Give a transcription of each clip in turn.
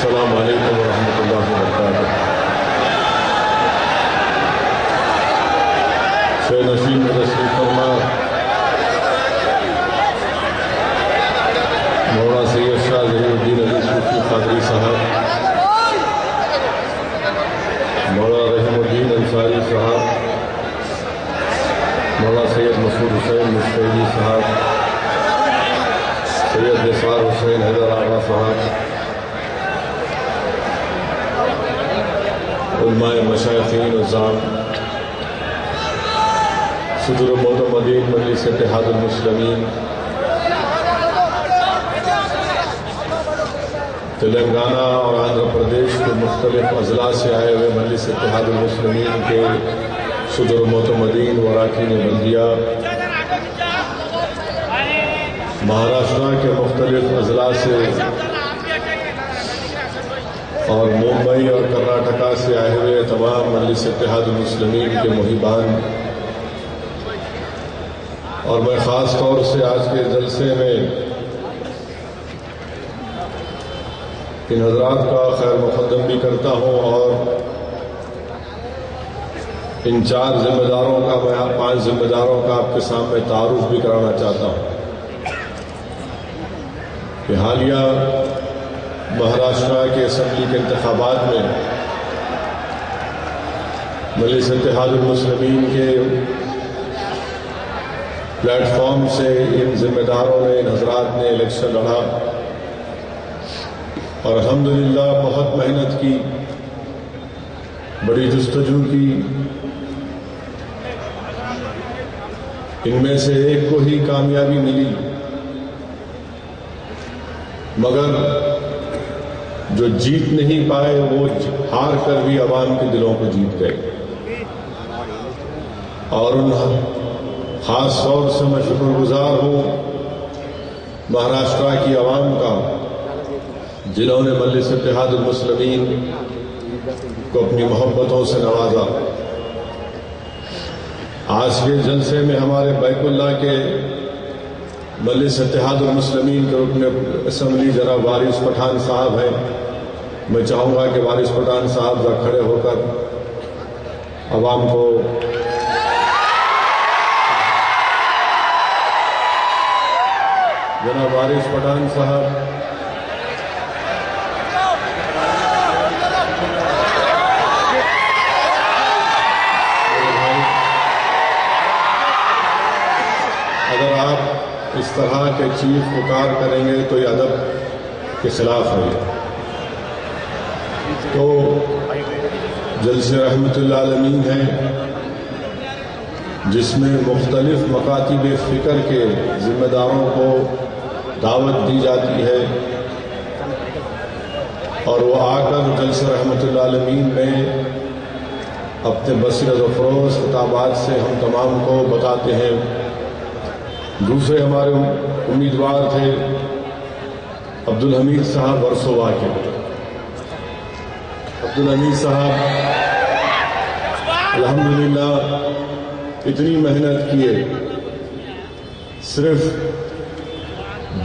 السلام علیکم ورحمۃ اللہ وبرکاتہ۔ شیخ نشین میں تشریف فرما مولانا سید شاہ ظہیر الدین علی صوفی قادری صاحب، مولانا رحیم الدین انصاری صاحب، مولانا سید مسعود حسین مشتری صاحب، سید نثار حسین حیدر آغا صاحب، علماء مشایخین عظام، صدر معتمدین مجلس اتحاد المسلمین تلنگانہ اور آندھرا پردیش کے مختلف اضلاع سے آئے ہوئے مجلس اتحاد المسلمین کے صدر معتمدین و اراکین بلدیہ، مہاراشٹر کے مختلف اضلاع سے اور ممبئی اور کرناٹکا سے آئے ہوئے تمام مجلس اتحاد المسلمین کے محبان، اور میں خاص طور سے آج کے جلسے میں ان حضرات کا خیر مقدم بھی کرتا ہوں، اور ان 4 ذمہ داروں کا میں 5 ذمہ داروں کا آپ کے سامنے تعارف بھی کرانا چاہتا ہوں کہ حالیہ مہاراشٹر کے اسمبلی کے انتخابات میں مجلس اتحاد المسلمین کے پلیٹ فارم سے ان ذمہ داروں نے، ان حضرات نے الیکشن لڑا اور الحمدللہ بہت محنت کی، بڑی جستجو کی۔ ان میں سے ایک کو ہی کامیابی ملی، مگر جو جیت نہیں پائے وہ ہار کر بھی عوام کے دلوں کو جیت گئے، اور ان خاص طور سے میں شکر گزار ہوں مہاراشٹر کی عوام کا، جنہوں نے مجلس اتحاد المسلمین کو اپنی محبتوں سے نوازا۔ آج کے جلسے میں ہمارے بیت اللہ کے مجلس اتحاد المسلمین کے رکن اسمبلی جناب وارث پٹھان صاحب ہیں۔ میں چاہوں گا کہ وارث پٹھان صاحب ذرا کھڑے ہو کر عوام کو جناب وارث پٹھان صاحب اگر آپ اس طرح کے چیخ پکار کریں گے تو یہ ادب کے خلاف ہے۔ تو جلسہ رحمت اللہ عالمین ہے، جس میں مختلف مکاتب فکر کے ذمہ داروں کو دعوت دی جاتی ہے، اور وہ آ کر جلسہ رحمت اللہ عالمین میں اپنے بصیرت و فروز خطابات سے ہم تمام کو بتاتے ہیں۔ دوسرے ہمارے امیدوار تھے عبدالحمید صاحب ورسووا کے۔ عبدالحمید صاحب الحمدللہ اتنی محنت کیے، صرف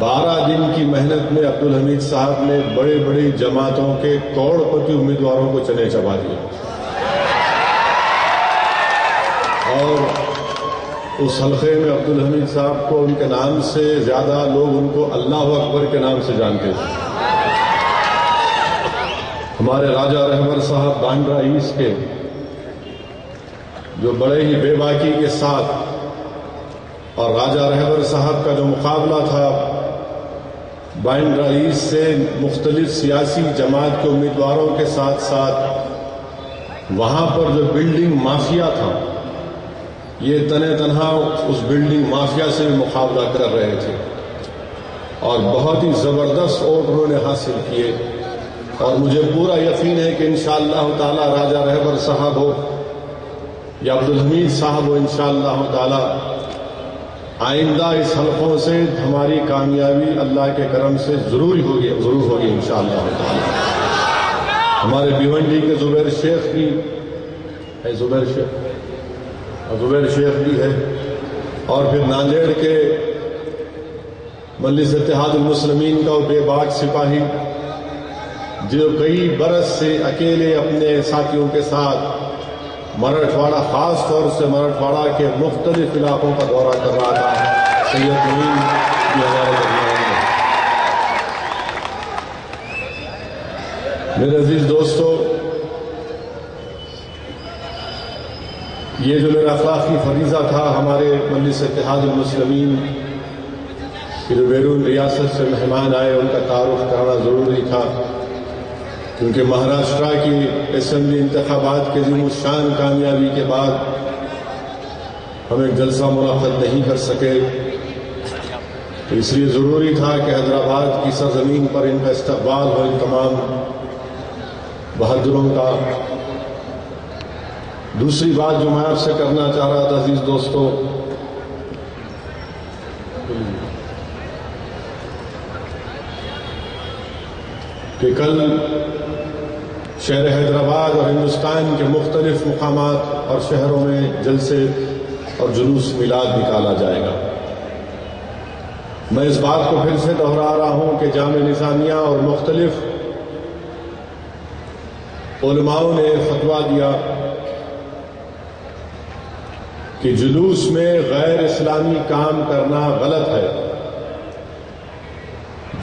12 دن کی محنت میں عبدالحمید صاحب نے بڑے بڑی جماعتوں کے کروڑپتی امیدواروں کو چنے چبا دیا، اور اس حلقے میں عبدالحمید صاحب کو ان کے نام سے زیادہ لوگ ان کو اللہ اکبر کے نام سے جانتے تھے۔ ہمارے راجہ رہبر صاحب بانڈرا ایسٹ کے، جو بڑے ہی بے باکی کے ساتھ، اور راجہ رہبر صاحب کا جو مقابلہ تھا بانڈرا ایسٹ سے مختلف سیاسی جماعت کے امیدواروں کے ساتھ ساتھ، وہاں پر جو بلڈنگ مافیا تھا، یہ تنہ تنہا اس بلڈنگ مافیا سے بھی مقابلہ کر رہے تھے، اور بہت ہی زبردست ووٹ انہوں نے حاصل کیے، اور مجھے پورا یقین ہے کہ انشاءاللہ تعالی راجہ رہبر صاحب ہو یا عبدالحمید صاحب ہو، انشاءاللہ تعالی آئندہ اس حلقوں سے ہماری کامیابی اللہ کے کرم سے ضرور ہوگی انشاءاللہ تعالی۔ ہمارے بھیونڈی کے زبیر شیخ بھی ہے، زبیر شیخ بھی ہے، اور پھر ناندیڑ کے مجلس اتحاد المسلمین کا وہ بے باک سپاہی جو کئی برس سے اکیلے اپنے ساتھیوں کے ساتھ مراٹھواڑہ، خاص طور سے مراٹھواڑہ کے مختلف علاقوں کا دورہ کر رہا تھا، سید نعیم کی ہمارے درمیان میں۔ میرے عزیز دوستو، یہ جو میرا اخلاقی فریضہ تھا ہمارے مجلس اتحاد المسلمین کہ جو بیرون ریاست سے مہمان آئے ان کا تعارف کرانا ضروری تھا، کیونکہ مہاراشٹرا کی اسمبلی انتخابات کے عظیم الشان کامیابی کے بعد ہم ایک جلسہ منعقد نہیں کر سکے، تو اس لیے ضروری تھا کہ حیدرآباد کی سرزمین پر ان کا استقبال ہو، ان تمام بہادروں کا۔ دوسری بات جو میں آپ سے کرنا چاہ رہا تھا عزیز دوستو، کہ کل شہر حیدرآباد اور ہندوستان کے مختلف مقامات اور شہروں میں جلسے اور جلوس میلاد نکالا جائے گا۔ میں اس بات کو پھر سے دہرا رہا ہوں کہ جامعہ نظامیہ اور مختلف علماؤں نے فتویٰ دیا کہ جلوس میں غیر اسلامی کام کرنا غلط ہے،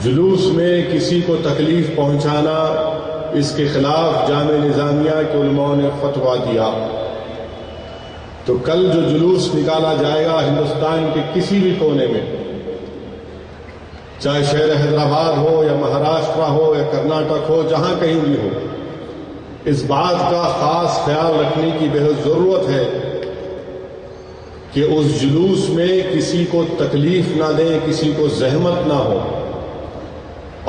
جلوس میں کسی کو تکلیف پہنچانا، اس کے خلاف جامعہ نظامیہ کے علماء نے فتویٰ دیا۔ تو کل جو جلوس نکالا جائے گا ہندوستان کے کسی بھی کونے میں، چاہے شہر حیدرآباد ہو یا مہاراشٹرا ہو یا کرناٹک ہو، جہاں کہیں بھی ہو، اس بات کا خاص خیال رکھنے کی بہت ضرورت ہے کہ اس جلوس میں کسی کو تکلیف نہ دیں، کسی کو زحمت نہ ہو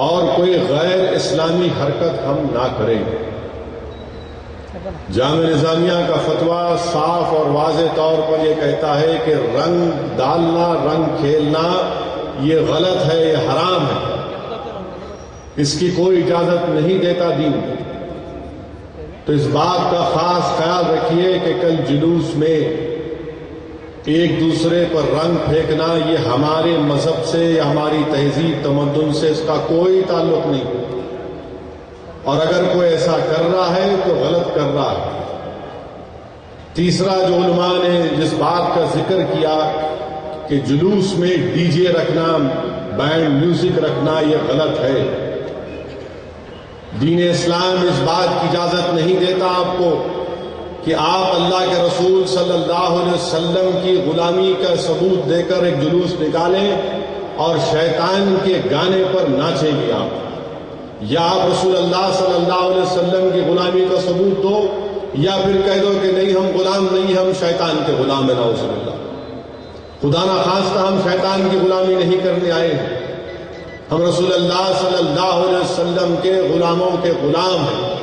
اور کوئی غیر اسلامی حرکت ہم نہ کریں۔ جامعہ نظامیہ کا فتویٰ صاف اور واضح طور پر یہ کہتا ہے کہ رنگ ڈالنا، رنگ کھیلنا یہ غلط ہے، یہ حرام ہے، اس کی کوئی اجازت نہیں دیتا دین۔ تو اس بات کا خاص خیال رکھیے کہ کل جلوس میں ایک دوسرے پر رنگ پھینکنا یہ ہمارے مذہب سے یا ہماری تہذیب تمدن سے اس کا کوئی تعلق نہیں، اور اگر کوئی ایسا کر رہا ہے تو غلط کر رہا ہے۔ تیسرا جو علماء نے جس بات کا ذکر کیا کہ جلوس میں ڈی جے رکھنا، بینڈ میوزک رکھنا یہ غلط ہے، دین اسلام اس بات کی اجازت نہیں دیتا آپ کو کہ آپ اللہ کے رسول صلی اللہ علیہ وسلم کی غلامی کا ثبوت دے کر ایک جلوس نکالیں اور شیطان کے گانے پر ناچیں گے آپ، یا آپ رسول اللہ صلی اللہ علیہ وسلم کی غلامی کا ثبوت دو، یا پھر کہہ دو کہ نہیں ہم غلام نہیں، ہم شیطان کے غلام ہیں، نعوذ باللہ۔ خدا نخواستہ ہم شیطان کی غلامی نہیں کرنے آئے ہیں، ہم رسول اللہ صلی اللہ علیہ وسلم کے غلاموں کے غلام ہیں،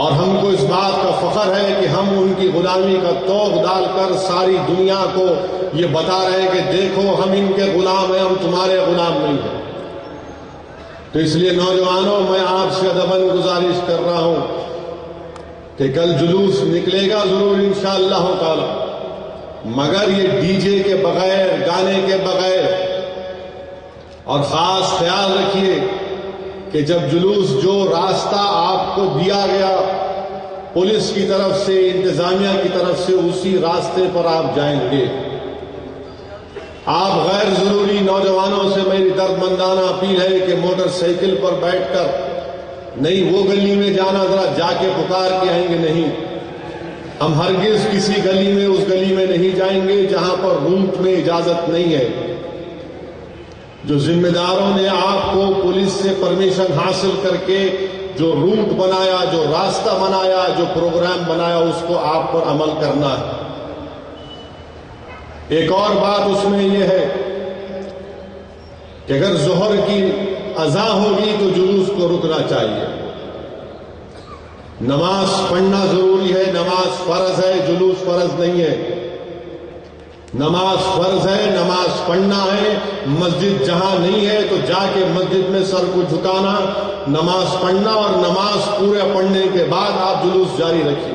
اور ہم کو اس بات کا فخر ہے کہ ہم ان کی غلامی کا توغ ڈال کر ساری دنیا کو یہ بتا رہے ہیں کہ دیکھو ہم ان کے غلام ہیں، ہم تمہارے غلام نہیں ہیں۔ تو اس لیے نوجوانوں، میں آپ سے ادباً گزارش کر رہا ہوں کہ کل جلوس نکلے گا ضرور انشاءاللہ تعالی، مگر یہ ڈی جے کے بغیر، گانے کے بغیر، اور خاص خیال رکھیے کہ جب جلوس جو راستہ آپ کو دیا گیا پولیس کی طرف سے، انتظامیہ کی طرف سے، اسی راستے پر آپ جائیں گے۔ آپ غیر ضروری نوجوانوں سے میری درد مندانہ اپیل ہے کہ موٹر سائیکل پر بیٹھ کر نہیں وہ گلی میں جانا، ذرا جا کے پکار کے آئیں گے، نہیں، ہم ہرگز کسی گلی میں اس گلی میں نہیں جائیں گے جہاں پر روٹ میں اجازت نہیں ہے۔ جو ذمہ داروں نے آپ کو پولیس سے پرمیشن حاصل کر کے جو روٹ بنایا، جو راستہ بنایا، جو پروگرام بنایا، اس کو آپ پر عمل کرنا ہے۔ ایک اور بات اس میں یہ ہے کہ اگر ظہر کی اذان ہوگی تو جلوس کو رکنا چاہیے۔ نماز پڑھنا ضروری ہے، نماز فرض ہے، جلوس فرض نہیں ہے۔ نماز فرض ہے، نماز پڑھنا ہے، مسجد جہاں نہیں ہے تو جا کے مسجد میں سر کو جھکانا، نماز پڑھنا، اور نماز پورے پڑھنے کے بعد آپ جلوس جاری رکھیے۔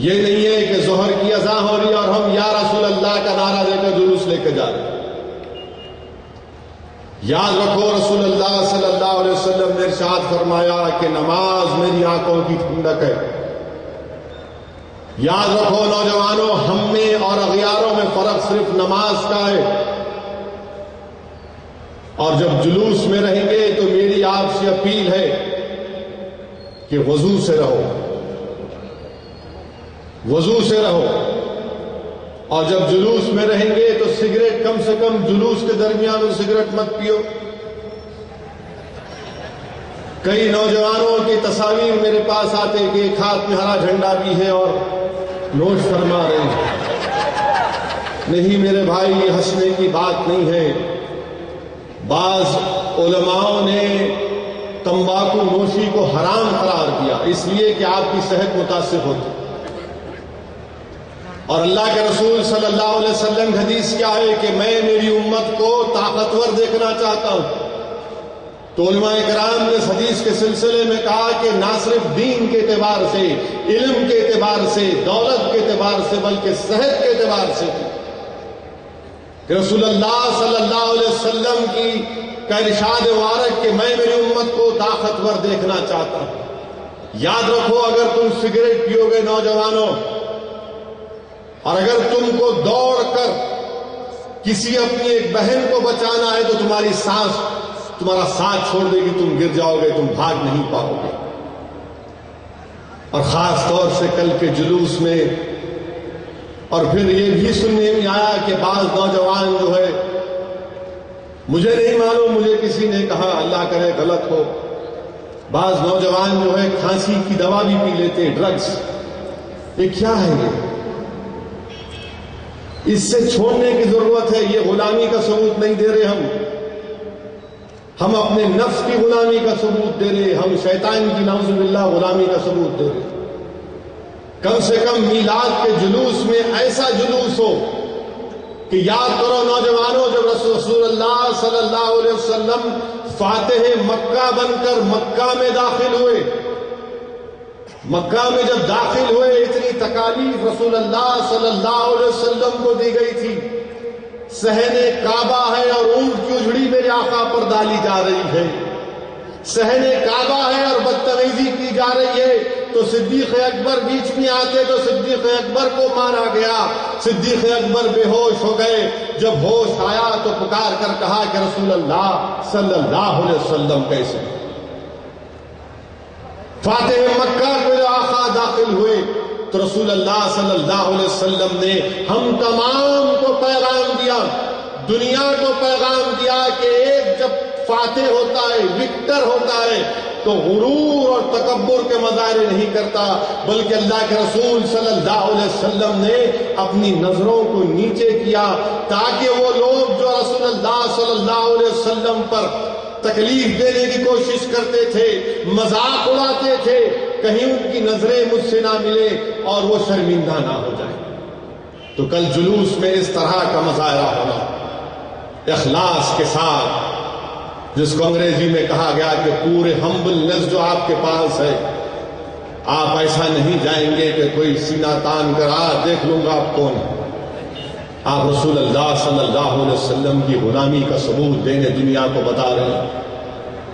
یہ نہیں ہے کہ ظہر کی اذان ہو رہی ہے اور ہم یا رسول اللہ کا نعرہ دے کر جلوس لے کے جا رہے ہیں۔ یاد رکھو رسول اللہ صلی اللہ علیہ وسلم ارشاد فرمایا کہ نماز میری آنکھوں کی ٹھنڈک ہے۔ یاد رکھو نوجوانوں، ہم میں اور اغیاروں میں فرق صرف نماز کا ہے۔ اور جب جلوس میں رہیں گے تو میری آپ سے اپیل ہے کہ وضو سے رہو، وضو سے رہو۔ اور جب جلوس میں رہیں گے تو سگریٹ کم سے کم جلوس کے درمیان میں سگریٹ مت پیو۔ کئی نوجوانوں کی تصاویر میرے پاس آتے کہ ایک ہاتھ میں ہرا جھنڈا بھی ہے اور نوش فرما رہے ہیں۔ نہیں میرے بھائی، یہ ہنسنے کی بات نہیں ہے۔ بعض علماء نے تمباکو نوشی کو حرام قرار دیا اس لیے کہ آپ کی صحت متاثر ہوتی۔ اور اللہ کے رسول صلی اللہ علیہ وسلم کی حدیث کیا ہے کہ میں میری امت کو طاقتور دیکھنا چاہتا ہوں۔ تو علماء کرام نے اس حدیث کے سلسلے میں کہا کہ نہ صرف دین کے اعتبار سے، علم کے اعتبار سے، دولت کے اعتبار سے، بلکہ صحت کے اعتبار سے کہ رسول اللہ صلی اللہ علیہ وسلم کا ارشاد مبارک کہ میں میری امت کو طاقتور دیکھنا چاہتا ہوں۔ یاد رکھو، اگر تم سگریٹ پیو گے نوجوانوں، اور اگر تم کو دوڑ کر کسی اپنی ایک بہن کو بچانا ہے تو تمہارا ساتھ چھوڑ دے گی، تم گر جاؤ گے، تم بھاگ نہیں پاؤ گے۔ اور خاص طور سے کل کے جلوس میں اور پھر یہ بھی سننے میں آیا کہ بعض نوجوان جو ہے، مجھے نہیں معلوم، مجھے کسی نے کہا، اللہ کرے غلط ہو، بعض نوجوان جو ہے کھانسی کی دوا بھی پی لیتے، ڈرگز۔ یہ کیا ہے؟ اس سے چھوڑنے کی ضرورت ہے۔ یہ غلامی کا ثبوت نہیں دے رہے ہم اپنے نفس کی غلامی کا ثبوت دے رہے، ہم شیطان کی نعوذ باللہ غلامی کا ثبوت دے رہے۔ کم سے کم میلاد کے جلوس میں ایسا جلوس ہو کہ یاد کرو نوجوانوں، جب رسول اللہ صلی اللہ علیہ وسلم فاتح مکہ بن کر مکہ میں داخل ہوئے، مکہ میں جب داخل ہوئے اتنی تکالیف رسول اللہ صلی اللہ علیہ وسلم کو دی گئی تھی۔ صحن کعبہ ہے اور اونٹ کی اجڑی میرے آقا پر ڈالی جا رہی ہے، صحن کعبہ ہے اور بدتمیزی کی جا رہی ہے، تو صدیق اکبر بیچ میں آتے تو صدیق اکبر کو مارا گیا۔ صدیق اکبر بے ہوش ہو گئے، جب ہوش آیا تو پکار کر کہا کہ رسول اللہ صلی اللہ علیہ وسلم کیسے؟ فاتح مکہ میں آقا داخل ہوئے تو رسول اللہ صلی اللہ علیہ وسلم نے ہم تمام کو پیغام دیا، دنیا کو پیغام دیا کہ ایک جب فاتح ہوتا ہے، وکٹر ہوتا ہے، تو غرور اور تکبر کے مظاہرے نہیں کرتا، بلکہ اللہ کے رسول صلی اللہ علیہ وسلم نے اپنی نظروں کو نیچے کیا تاکہ وہ لوگ جو رسول اللہ صلی اللہ علیہ وسلم پر تکلیف دینے کی کوشش کرتے تھے، مذاق اڑاتے تھے، کہیں ان کی نظریں مجھ سے نہ ملے اور وہ شرمندہ نہ ہو جائے۔ تو کل جلوس میں اس طرح کا مظاہرہ ہونا، اخلاص کے ساتھ، جس کو انگریزی میں کہا گیا کہ پورے ہمبلنس جو آپ کے پاس ہے، آپ ایسا نہیں جائیں گے کہ کوئی سینہ تان کر دیکھ لوں گا آپ کون ہے۔ آپ رسول اللہ صلی اللہ علیہ وسلم کی غلامی کا ثبوت دینے دنیا کو بتا رہے ہیں۔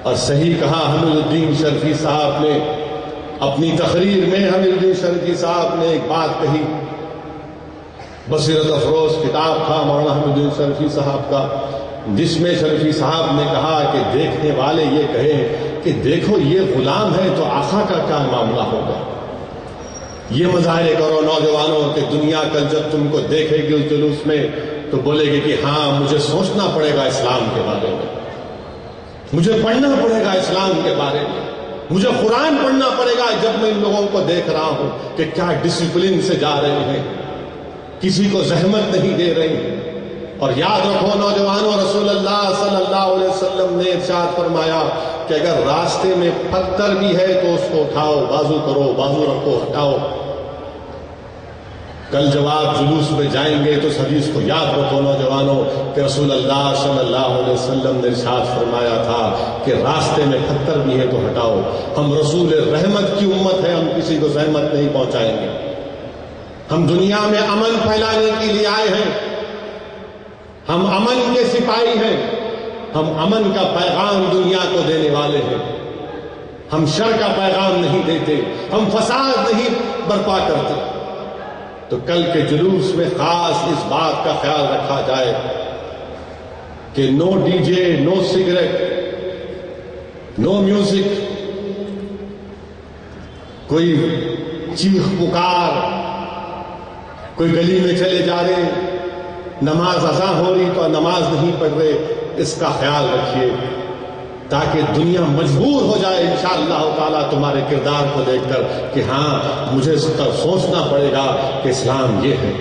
اور صحیح کہا حمید الدین شرفی صاحب نے اپنی تقریر میں، حمید الدین شرفی صاحب نے ایک بات کہی، بصیرت افروز کتاب تھا مولانا حمید الدین شرفی صاحب کا، جس میں شرفی صاحب نے کہا کہ دیکھنے والے یہ کہیں کہ دیکھو یہ غلام ہے تو آقا کا کیا معاملہ ہوگا۔ یہ مظاہرے کرو نوجوانوں کہ دنیا کل جب تم کو دیکھے گی اس جلوس میں تو بولے گی کہ ہاں مجھے سوچنا پڑے گا اسلام کے بارے میں، مجھے پڑھنا پڑے گا اسلام کے بارے میں، مجھے قرآن پڑھنا پڑے گا جب میں ان لوگوں کو دیکھ رہا ہوں کہ کیا ڈسپلن سے جا رہے ہیں، کسی کو زحمت نہیں دے رہے۔ اور یاد رکھو نوجوانوں، رسول اللہ صلی اللہ علیہ وسلم نے ارشاد فرمایا کہ اگر راستے میں پتھر بھی ہے تو اس کو اٹھاؤ، بازو کرو، بازو رکھو، ہٹاؤ۔ کل جب آپ جلوس میں جائیں گے تو اس حدیث کو یاد رکھو نوجوانوں کہ رسول اللہ صلی اللہ علیہ وسلم نے ارشاد فرمایا تھا کہ راستے میں پتھر بھی ہے تو ہٹاؤ۔ ہم رسول رحمت کی امت ہے، ہم کسی کو زحمت نہیں پہنچائیں گے۔ ہم دنیا میں امن پھیلانے کے لیے آئے ہیں، ہم امن کے سپاہی ہیں، ہم امن کا پیغام دنیا کو دینے والے ہیں۔ ہم شر کا پیغام نہیں دیتے، ہم فساد نہیں برپا کرتے، تو کل کے جلوس میں خاص اس بات کا خیال رکھا جائے کہ نو ڈی جے، نو سگریٹ، نو میوزک، کوئی چیخ پکار، کوئی گلی میں چلے جا رہے، نماز اذان ہو رہی تو نماز نہیں پڑھ رہے، اس کا خیال رکھیے تاکہ دنیا مجبور ہو جائے انشاءاللہ تعالیٰ تمہارے کردار کو دیکھ کر کہ ہاں مجھے سوچنا پڑے گا کہ اسلام یہ ہے۔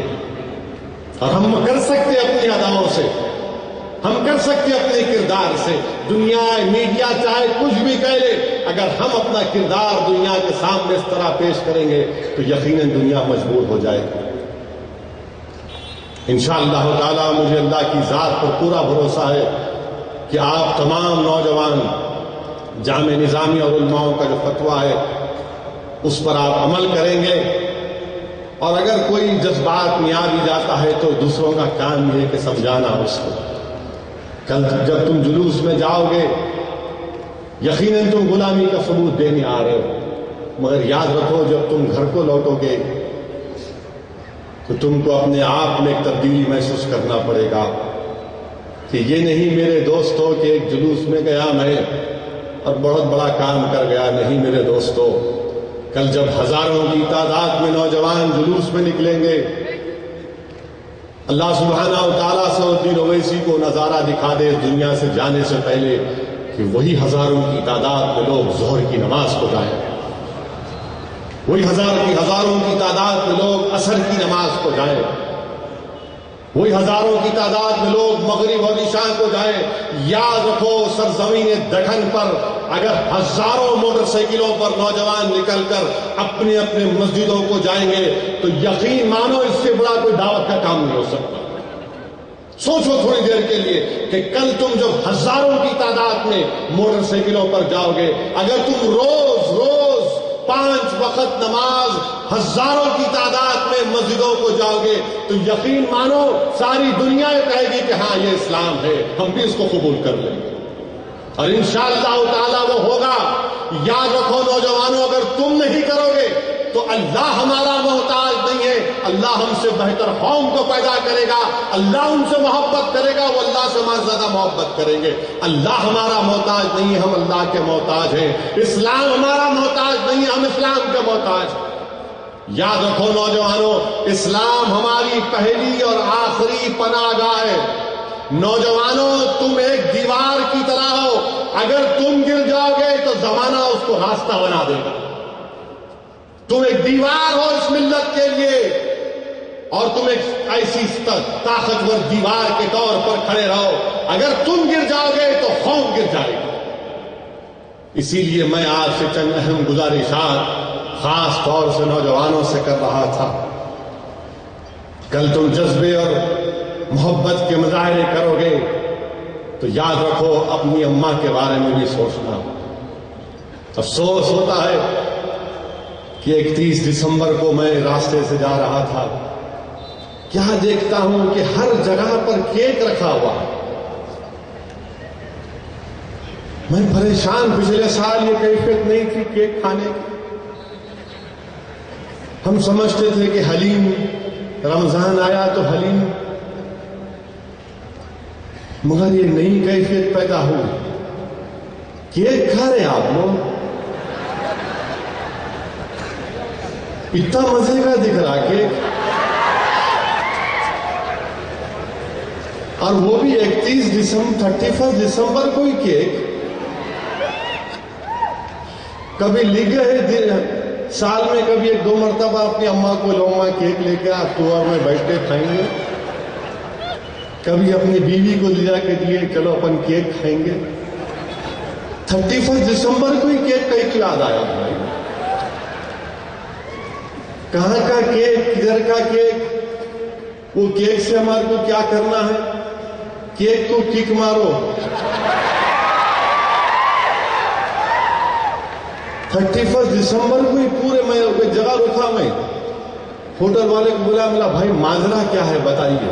اور ہم کر سکتے اپنی اداؤں سے، ہم کر سکتے اپنے کردار سے، دنیا میڈیا چاہے کچھ بھی کہہ لے، اگر ہم اپنا کردار دنیا کے سامنے اس طرح پیش کریں گے تو یقیناً دنیا مجبور ہو جائے گی۔ انشاءاللہ تعالیٰ مجھے اللہ کی ذات پر پورا بھروسہ ہے کہ آپ تمام نوجوان جامع نظامی اور علماؤں کا جو فتویٰ ہے اس پر آپ عمل کریں گے، اور اگر کوئی جذبات میں آ بھی جاتا ہے تو دوسروں کا کام یہ ہے کہ سمجھانا اس کو۔ کل جب تم جلوس میں جاؤ گے یقیناً تم غلامی کا ثبوت دینے آ رہے ہو، مگر یاد رکھو جب تم گھر کو لوٹو گے تو تم کو اپنے آپ میں ایک تبدیلی محسوس کرنا پڑے گا کہ یہ نہیں میرے دوستوں کہ ایک جلوس میں گیا میں اور بہت بڑا کام کر گیا، نہیں میرے دوستوں، کل جب ہزاروں کی تعداد میں نوجوان جلوس میں نکلیں گے، اللہ سبحانہ و تعالیٰ سعودالدین اویسی کو نظارہ دکھا دے دنیا سے جانے سے پہلے کہ وہی ہزاروں کی تعداد میں لوگ ظہر کی نماز کو جائیں، وہی ہزاروں کی تعداد میں لوگ عصر کی نماز کو جائیں، وہی ہزاروں کی تعداد میں لوگ مغرب اور عشاء کو جائیں۔ یاد رکھو سرزمین دکن پر اگر ہزاروں موٹر سائیکلوں پر نوجوان نکل کر اپنے اپنے مسجدوں کو جائیں گے تو یقین مانو اس سے بڑا کوئی دعوت کا کام نہیں ہو سکتا۔ سوچو تھوڑی دیر کے لیے کہ کل تم جب ہزاروں کی تعداد میں موٹر سائیکلوں پر جاؤ گے، اگر تم روز 5 وقت نماز ہزاروں کی تعداد میں مسجدوں کو جاؤ گے تو یقین مانو ساری دنیا یہ کہے گی کہ ہاں یہ اسلام ہے، ہم بھی اس کو قبول کر لیں گے، اور انشاءاللہ تعالیٰ وہ ہوگا۔ یاد رکھو نوجوانوں، اگر تم نہیں کرو گے تو اللہ ہمارا محتاج نہیں ہے، اللہ ہم سے بہتر قوم کو پیدا کرے گا، اللہ ان سے محبت کرے گا، وہ اللہ سے ہمارے زیادہ محبت کریں گے۔ اللہ ہمارا محتاج نہیں ہے، ہم اللہ کے محتاج ہیں۔ اسلام ہمارا محتاج نہیں ہے، ہم اسلام کے محتاج ہیں۔ یاد رکھو نوجوانوں، اسلام ہماری پہلی اور آخری پناہ گاہ ہے۔ نوجوانوں تم ایک دیوار کی طرح ہو، اگر تم گر جاؤ گے تو زمانہ اس کو راستہ بنا دے گا۔ تم ایک دیوار ہو اس ملت کے لیے، اور تم ایک ایسی طاقتور دیوار کے طور پر کھڑے رہو، اگر تم گر جاؤ گے تو قوم گر جائے گی۔ اسی لیے میں آج سے چند اہم گزارشات خاص طور سے نوجوانوں سے کر رہا تھا۔ کل تم جذبے اور محبت کے مظاہرے کرو گے تو یاد رکھو اپنی اماں کے بارے میں بھی سوچنا۔ افسوس ہوتا ہے کہ 31 دسمبر کو میں راستے سے جا رہا تھا، کیا دیکھتا ہوں کہ ہر جگہ پر کیک رکھا ہوا ہے۔ میں پریشان، پچھلے سال یہ کیفیت نہیں تھی کیک کھانے کی۔ ہم سمجھتے تھے کہ حلیم، رمضان آیا تو حلیم، مگر یہ نئی کیفیت پیدا ہوئی۔ کیک کھا رہے آپ لوگ، اتنا مزے کا دکھ رہا کیک، اور وہ بھی 31 دسمبر کو ہی کیک۔ کبھی لکھ گئے سال میں کبھی 1-2 مرتبہ اپنی اماں کو لوما کیک لے کے آپ تو اور میں بیٹھ کے کھائیں گے، کبھی اپنی بیوی کو لے جا کے دیے چلو اپن کیک کھائیں گے۔ 31 دسمبر کو ہی کیک کہیں کی یاد آیا بھائی؟ کہاں کا کیک، کدھر کا کیک؟ وہ کیک سے ہمارے کو کیا کرنا ہے؟ کیک کو کک مارو۔ 31 دسمبر کو ہی پورے میں کوئی جگہ رکا، میں ہوٹل والے کو بولا، ملا بھائی ماجرا کیا ہے بتائیے۔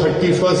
31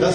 10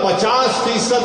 50%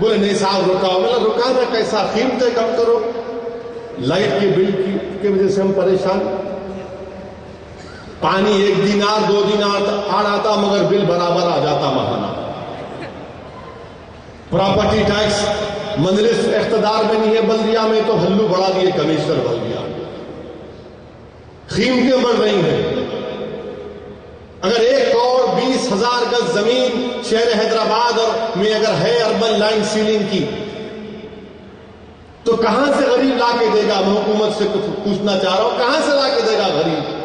بولے نہیں صاحب رکاؤ. میں نے رکا نہ کیسا، قیمتیں کم کرو. لائٹ کے بل کی وجہ سے ہم پریشان. پانی 1 دینار 2 دینار آڑ آتا مگر بل برابر آ جاتا ماہانہ. پراپرٹی ٹیکس مجلس اقتدار میں نہیں ہے بلدیہ میں تو ہلو بڑھا دیے کمشنر بلدیہ. قیمتیں بڑھ رہی ہیں. اگر 1,20,000 گز زمین شہر حیدرآباد اور میں اگر ہے اربن لینڈ سیلنگ کی تو کہاں سے غریب لا کے دے گا؟ میں حکومت سے پوچھنا چاہ رہا ہوں کہاں سے لا کے دے گا غریب؟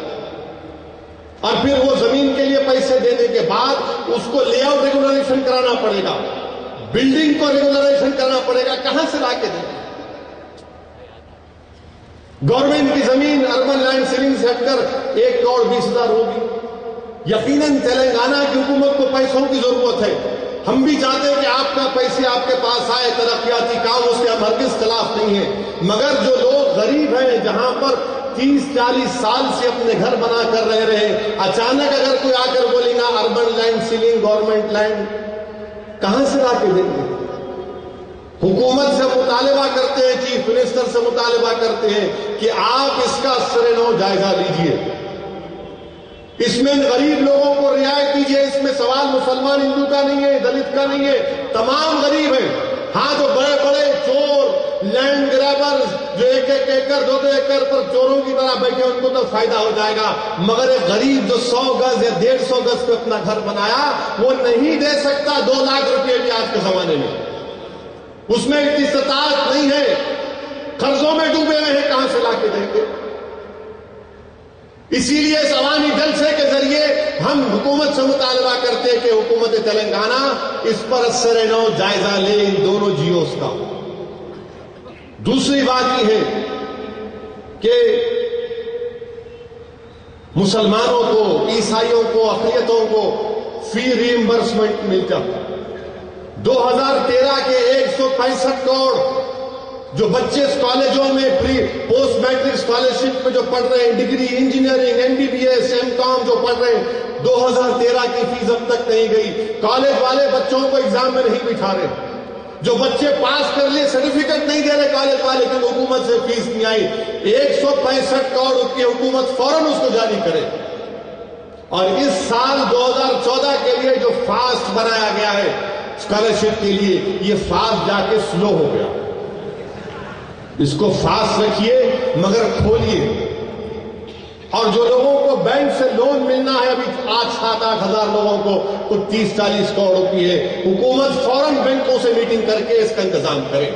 اور پھر وہ زمین کے لیے پیسے دینے کے بعد اس کو لے آؤٹ ریگولیشن کرانا پڑے گا، بلڈنگ کو ریگولیشن کرنا پڑے گا، کہاں سے لا کے دے گا؟ گورنمنٹ کی زمین اربن لینڈ سیلنگ سے ہٹ کر 1,20,000 ہوگی. یقیناً تلنگانہ کی حکومت کو پیسوں کی ضرورت ہے. ہم بھی چاہتے ہیں کہ آپ کا پیسے آپ کے پاس آئے، ترقیاتی کام، اس کے ہم ہرگز خلاف نہیں ہیں. مگر جو لوگ غریب ہیں، جہاں پر 30-40 سال سے اپنے گھر بنا کر رہ رہے ہیں، اچانک اگر کوئی آ کر بولے گا urban land ceiling government land, کہاں سے لا کے دیں گے؟ حکومت سے مطالبہ کرتے ہیں، چیف منسٹر سے مطالبہ کرتے ہیں کہ آپ اس کا سرنو جائزہ لیجئے، اس میں غریب لوگوں کو رعایت دیجئے. اس میں سوال مسلمان ہندو کا نہیں ہے، دلت کا نہیں ہے، تمام غریب ہیں. ہاں جو بڑے بڑے چور، لینڈ گریبرز جو 1-1 ایکڑ 2-2 ایکڑ پر چوروں کی طرح بیٹھے ان کو تو فائدہ ہو جائے گا، مگر ایک غریب جو 100 گز یا 150 گز پہ اپنا گھر بنایا وہ نہیں دے سکتا 2 لاکھ روپے بھی آج کے زمانے میں. اس میں اتنی استطاعت نہیں ہے، قرضوں میں ڈوبے ہوئے ہیں، کہاں سے لا کے دیں گے؟ اسی لیے اس عوامی جلسے کے ذریعے ہم حکومت سے مطالبہ کرتے ہیں کہ حکومت تلنگانہ اس پر سرنو جائزہ لے ان دونوں جیوز کا. دوسری بات یہ ہے کہ مسلمانوں کو، عیسائیوں کو، اقلیتوں کو فی ریمبرسمنٹ ملتا. 2013 کے 165 کروڑ جو بچے کالجوں میں پوسٹ میٹرک اسکالرشپ میں جو پڑھ رہے ہیں، ڈگری، انجینئرنگ، MBBS، M.Com جو پڑھ رہے ہیں، 2013 کی فیس اب تک نہیں گئی. کالج والے بچوں کو ایگزام میں نہیں بٹھا رہے. جو بچے پاس کر لیے سرٹیفکیٹ نہیں دے رہے کالج والے کیونکہ حکومت سے فیس نہیں آئی. 165 کروڑ کی حکومت فوراً اس کو جاری کرے. اور اس سال 2014 کے لیے جو فاسٹ بنایا گیا ہے اسکالرشپ کے لیے، یہ فاسٹ جا کے سلو ہو گیا. اس کو فاسٹ رکھیے مگر کھولیے. اور جو لوگوں کو بینک سے لون ملنا ہے، ابھی 8-7-8 ہزار لوگوں کو 30-40 کروڑ روپے ہے، حکومت فوراً بینکوں سے میٹنگ کر کے اس کا انتظام کرے.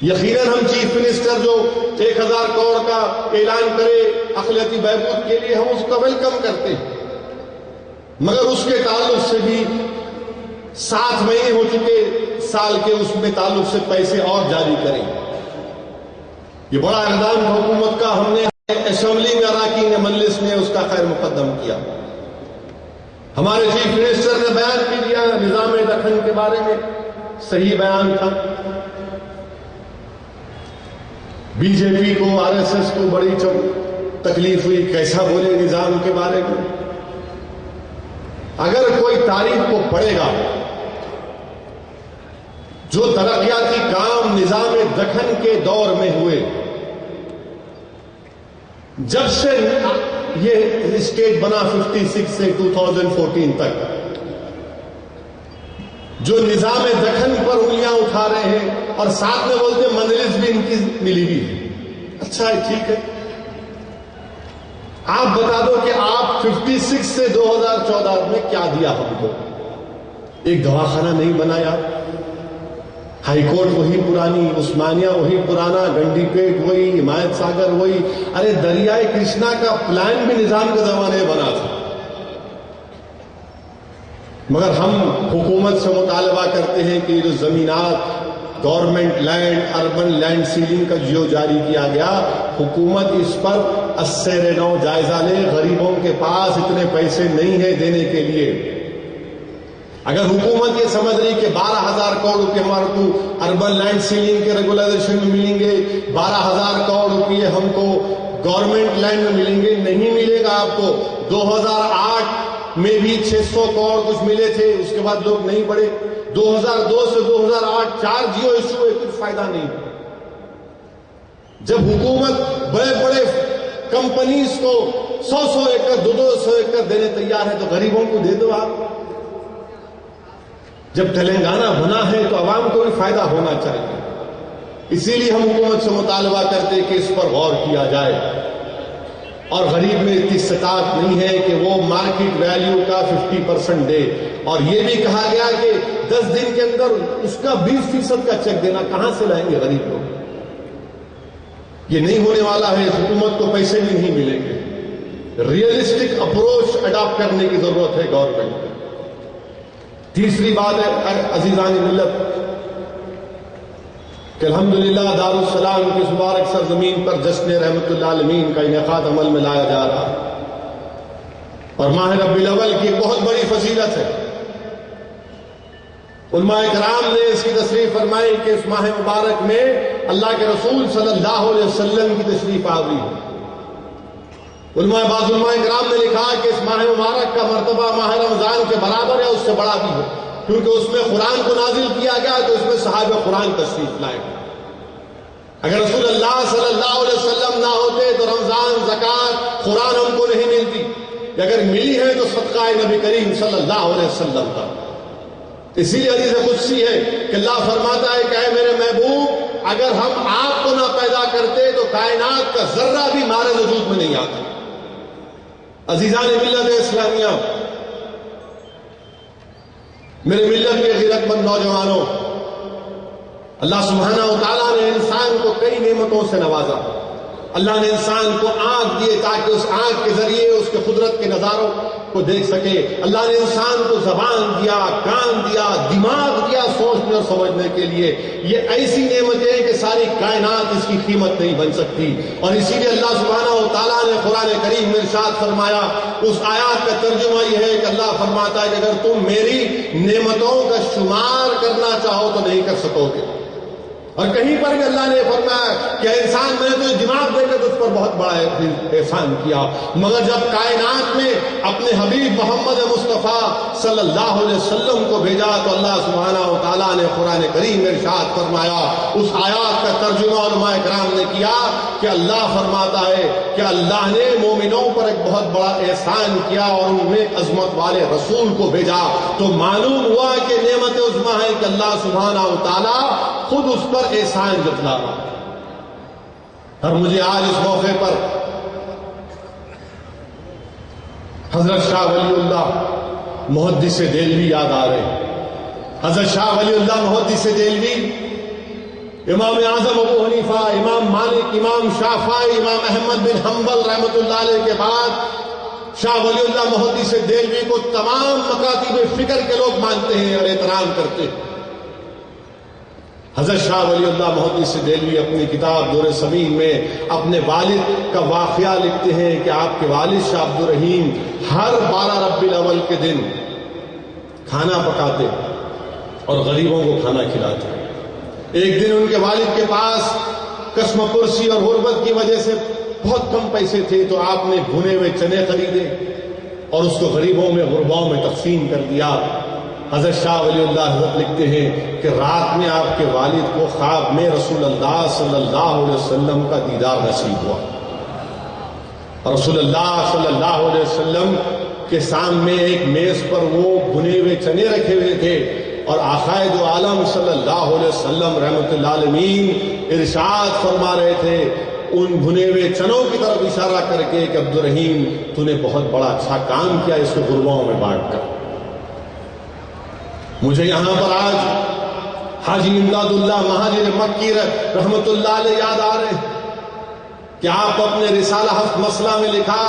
یقیناً ہم چیف منسٹر جو 1,000 کروڑ کا اعلان کرے اقلیتی بہبود کے لیے، ہم اس کا ویلکم کرتے ہیں، مگر اس کے تعلق سے بھی 7 مہینے ہو چکے سال کے، اس میں تعلق سے پیسے اور جاری کریں. یہ بڑا اقدام حکومت کا ہم نے اسمبلی میں اراکین مجلس نے اس کا خیر مقدم کیا. ہمارے چیف منسٹر نے بیان بھی دیا نظام دکن کے بارے میں، صحیح بیان تھا. بی جے پی کو، RSS کو بڑی تکلیف ہوئی، کیسا بولے نظام کے بارے میں. اگر کوئی تاریخ کو پڑھے گا، جو ترقیاتی کام نظام دکن کے دور میں ہوئے، جب سے یہ اسٹیٹ بنا 56 سے 2014 تک، جو نظام دکن پر انگلیاں اٹھا رہے ہیں اور ساتھ میں بولتے ہیں مجلس بھی ان کی ملی ہوئی ہے. اچھا ہے، ٹھیک ہے، آپ بتا دو کہ آپ 56 سے 2014 میں کیا دیا ہم کو. ایک دواخانہ نہیں بنایا، ہائی کورٹ وہی پرانی، عثمانیہ وہی پرانا، گنڈی پیٹ وہی، حمایت ساگر وہی. ارے دریائے کرشنا کا پلان بھی نظام کے زمانے میں بنا تھا. مگر ہم حکومت سے مطالبہ کرتے ہیں کہ جو زمینات government land, urban land ceiling کا جو جاری کیا گیا، حکومت اس پر سر نو جائزہ لے. غریبوں کے پاس اتنے پیسے نہیں ہیں دینے کے لیے. اگر حکومت یہ سمجھ رہی کہ 12,000 کروڑ روپے ہمارے کو اربن لینڈ سیلنگ کے ریگولائزیشن میں ملیں گے، 12,000 کروڑ روپے ہم کو گورنمنٹ لینڈ میں ملیں گے، نہیں ملے گا آپ کو. 2008 میں بھی 600 کروڑ کچھ ملے تھے، اس کے بعد لوگ نہیں پڑے. 2002 سے 2008 4 جیو ایشو ہوئے، کچھ فائدہ نہیں۔ جب حکومت بڑے بڑے کمپنیز کو 100 ایکڑ 200 ایکڑ دینے تیار ہے تو غریبوں کو دے دو آپ۔ جب تلنگانہ بنا ہے تو عوام کو بھی فائدہ ہونا چاہیے، اسی لیے ہم حکومت سے مطالبہ کرتے ہیں کہ اس پر غور کیا جائے، اور غریب میں اتنی استطاعت نہیں ہے کہ وہ مارکیٹ ویلیو کا 50% دے، اور یہ بھی کہا گیا کہ 10 دن کے اندر اس کا 20% کا چیک دینا، کہاں سے لائیں گے غریب لوگ؟ یہ نہیں ہونے والا ہے، حکومت کو پیسے بھی نہیں ملیں گے۔ ریئلسٹک اپروچ اڈاپٹ کرنے کی ضرورت ہے گورنمنٹ کو۔ تیسری بات ہے عزیزان ملت کہ الحمدللہ دارالسلام کی اس مبارک سرزمین پر جشن رحمت اللہ عالمین کا انعقاد عمل میں لایا جا رہا ہے، اور ماہ ربیع الاول کی ایک بہت بڑی فضیلت ہے۔ علماء کرام نے اس کی تصریح فرمائی کہ اس ماہ مبارک میں اللہ کے رسول صلی اللہ علیہ وسلم کی تشریف آوری ہے۔ بعض علماء کرام نے لکھا کہ اس ماہ مبارک کا مرتبہ ماہ رمضان کے برابر ہے، اس سے بڑا بھی ہے، کیونکہ اس میں قرآن کو نازل کیا گیا تو اس میں صحابہ قرآن تشریف لائے گا۔ اگر رسول اللہ صلی اللہ علیہ وسلم نہ ہوتے تو رمضان، زکوٰۃ، قرآن ہم کو نہیں ملتی، اگر ملی ہے تو صدقہ نبی کریم صلی اللہ علیہ وسلم کا۔ اسی لیے حدیث قدسی ہے کہ اللہ فرماتا ہے کہ اے میرے محبوب، اگر ہم آپ کو نہ پیدا کرتے تو کائنات کا ذرہ بھی ہمارے وجود میں نہیں آتا۔ عزیزان ملت اسلامیہ، میرے ملت کے غیرت مند نوجوانوں، اللہ سبحانہ و تعالیٰ نے انسان کو کئی نعمتوں سے نوازا۔ اللہ نے انسان کو آنکھ دیے تاکہ اس آنکھ کے ذریعے اس کے قدرت کے نظاروں کو دیکھ سکے۔ اللہ نے انسان کو زبان دیا، کان دیا، دماغ دیا سوچنے اور سمجھنے کے لیے۔ یہ ایسی نعمتیں ہیں کہ ساری کائنات اس کی قیمت نہیں بن سکتی، اور اسی لیے اللہ سبحانہ و تعالیٰ نے قرآن کریم میں ارشاد فرمایا۔ اس آیات کا ترجمہ یہ ہے کہ اللہ فرماتا ہے کہ اگر تم میری نعمتوں کا شمار کرنا چاہو تو نہیں کر سکو گے۔ اور کہیں پر بھی اللہ نے فرمایا کہ انسان میں تو دماغ دے کر اس پر بہت بڑا احسان کیا، مگر جب کائنات میں اپنے حبیب محمد مصطفیٰ صلی اللہ علیہ وسلم کو بھیجا تو اللہ سبحانہ و تعالیٰ نے قرآن کریم میں ارشاد فرمایا۔ اس آیات کا ترجمہ علماء کرام نے کیا کہ اللہ فرماتا ہے کہ اللہ نے مومنوں پر ایک بہت بڑا احسان کیا اور ان میں عظمت والے رسول کو بھیجا، تو معلوم ہوا کہ نعمت عظمیٰ ہے کہ اللہ سبحانہ و تعالیٰ خود اس پر احسان جتلا رہا۔ اور مجھے آج اس موقع پر حضرت شاہ ولی اللہ محدث دہلوی یاد آ رہے ہیں۔ حضرت شاہ ولی اللہ محدث دہلوی امام اعظم ابو حنیفہ، امام مالک، امام شافعی، امام احمد بن حنبل رحمۃ اللہ علیہ کے بعد شاہ ولی اللہ محدث دہلوی کو تمام مکاتب فکر کے لوگ مانتے ہیں اور احترام کرتے ہیں۔ حضرت شاہ ولی اللہ محدث دہلوی اپنی کتاب دور زمین میں اپنے والد کا واقعہ لکھتے ہیں کہ آپ کے والد شاہ عبد الرحیم ہر 12 ربیع الاول کے دن کھانا پکاتے اور غریبوں کو کھانا کھلاتے۔ ایک دن ان کے والد کے پاس کسم پرسی اور غربت کی وجہ سے بہت کم پیسے تھے، تو آپ نے بھنے ہوئے چنے خریدے اور اس کو غریبوں میں غرباؤں میں تقسیم کر دیا۔ حضرت شاہ ولی اللہ حضرت لکھتے ہیں کہ رات میں آپ کے والد کو خواب میں رسول اللہ صلی اللہ علیہ وسلم کا دیدار نصیب ہوا، اور رسول اللہ صلی اللہ علیہ وسلم کے سامنے ایک میز پر وہ بھنے ہوئے چنے رکھے ہوئے تھے، اور آقائے دو عالم صلی اللہ علیہ وسلم رحمۃ اللہ علیہ ارشاد فرما رہے تھے ان بھنے ہوئے چنوں کی طرف اشارہ کر کے کہ عبد الرحیم تو نے بہت بڑا اچھا کام کیا اس کو غرباؤں میں بانٹ کر۔ مجھے یہاں پر آج حاجی امداد اللہ مہاجر مکی رحمت اللہ علیہ یاد آ رہے ہیں کہ آپ اپنے رسالہ ہفت مسئلہ میں لکھا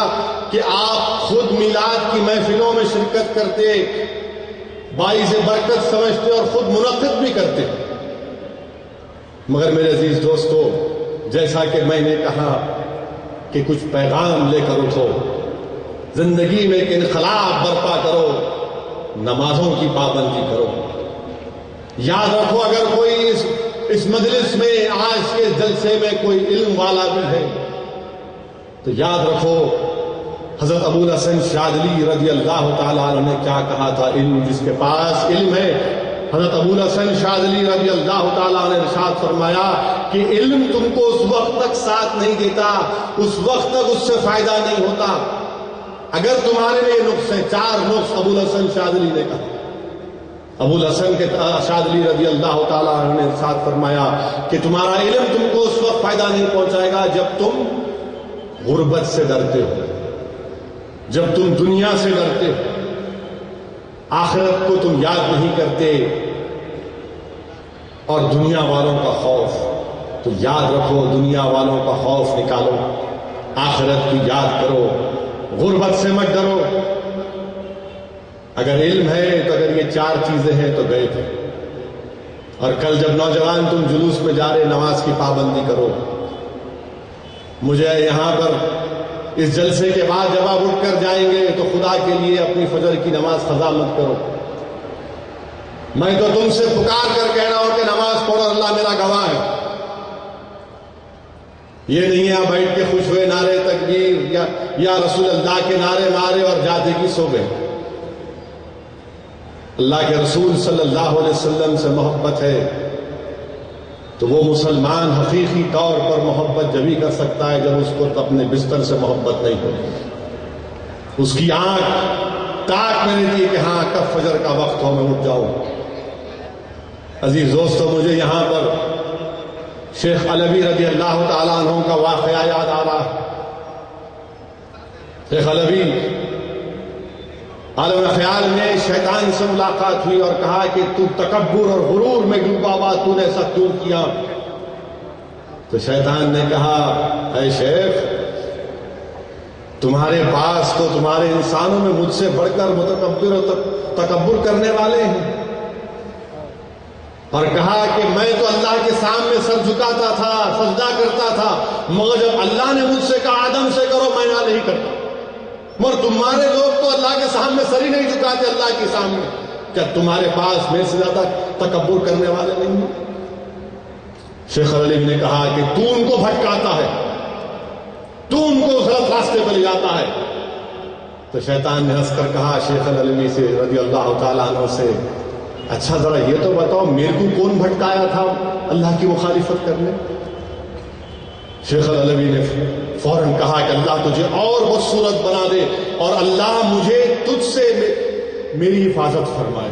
کہ آپ خود میلاد کی محفلوں میں شرکت کرتے، باعث برکت سمجھتے اور خود منعقد بھی کرتے۔ مگر میرے عزیز دوستو، جیسا کہ میں نے کہا کہ کچھ پیغام لے کر اٹھو، زندگی میں ایک انقلاب برپا کرو، نمازوں کی پابندی کرو۔ یاد رکھو اگر کوئی اس مجلس میں آج کے جلسے میں کوئی علم والا بھی ہے تو یاد رکھو حضرت ابو الحسن شاذلی رضی اللہ تعالیٰ عنہ نے کیا کہا تھا، علم جس کے پاس علم ہے حضرت ابو الحسن شاذلی رضی اللہ تعالیٰ نے ارشاد فرمایا کہ علم تم کو اس وقت تک ساتھ نہیں دیتا، اس وقت تک اس سے فائدہ نہیں ہوتا اگر تمہارے لیے نقص ہیں۔ 4 نقص ابو الحسن شاذلی نے کہا۔ ابو الحسن کے شاذلی رضی اللہ تعالیٰ عنہ نے ارشاد فرمایا کہ تمہارا علم تم کو اس وقت فائدہ نہیں پہنچائے گا جب تم غربت سے ڈرتے ہو، جب تم دنیا سے ڈرتے ہو، آخرت کو تم یاد نہیں کرتے اور دنیا والوں کا خوف۔ تو یاد رکھو، دنیا والوں کا خوف نکالو، آخرت کی یاد کرو، غربت سے مت ڈرو۔ اگر علم ہے تو اگر یہ 4 چیزیں ہیں تو گئے تھے۔ اور کل جب نوجوان تم جلوس میں جا رہے، نماز کی پابندی کرو۔ مجھے یہاں پر اس جلسے کے بعد جب آپ اٹھ کر جائیں گے تو خدا کے لیے اپنی فجر کی نماز قضا مت کرو۔ میں تو تم سے پکار کر کہہ رہا ہوں کہ نماز پڑھو، اللہ میرا گواہ ہے۔ یہ نہیں ہے بیٹھ کے خوش ہوئے نعرے تکبیر یا رسول اللہ کے نعرے مارے اور جاتے کی سو گئے۔ اللہ کے رسول صلی اللہ علیہ وسلم سے محبت ہے تو وہ مسلمان حقیقی طور پر محبت جبھی کر سکتا ہے جب اس کو اپنے بستر سے محبت نہیں ہوتی، اس کی آنکھ تاک میں رہتی ہے کہ ہاں کب فجر کا وقت ہو میں اٹھ جاؤں۔ عزیز دوستو، مجھے یہاں پر شیخ علوی رضی اللہ تعالیٰ عنہ کا واقعہ یاد آ رہا ہے۔ شیخ علوی عالم خیال میں شیطان سے ملاقات ہوئی اور کہا کہ تو تکبر اور غرور میں ڈوبا ہوا، تو نے ایسا کیوں کیا؟ تو شیطان نے کہا، اے شیخ، تمہارے پاس تو تمہارے انسانوں میں مجھ سے بڑھ کر متکبر اور تکبر کرنے والے ہیں۔ اور کہا کہ میں تو اللہ کے سامنے سر جھکاتا تھا، سجدہ کرتا تھا، مگر جب اللہ نے مجھ سے کہا آدم سے کرو، میں نہ نہیں کرتا۔ مگر تمہارے لوگ تو اللہ کے سامنے سر ہی نہیں جھکاتے اللہ کے سامنے، کیا تمہارے پاس میرے سے زیادہ تکبر کرنے والے نہیں ہیں؟ شیخ علوی نے کہا کہ تو ان کو بھٹکاتا ہے، تو ان کو غلط راستے پر لے جاتا ہے۔ تو شیطان نے ہنس کر کہا شیخ علوی سے رضی اللہ تعالیٰ عنہ سے، اچھا ذرا یہ تو بتاؤ میرے کو کون بھٹکایا تھا اللہ کی مخالفت کرنے؟ شیخ علوی نے فوراً کہا کہ اللہ تجھے اور بدصورت بنا دے اور اللہ مجھے تجھ سے میری حفاظت فرمائے۔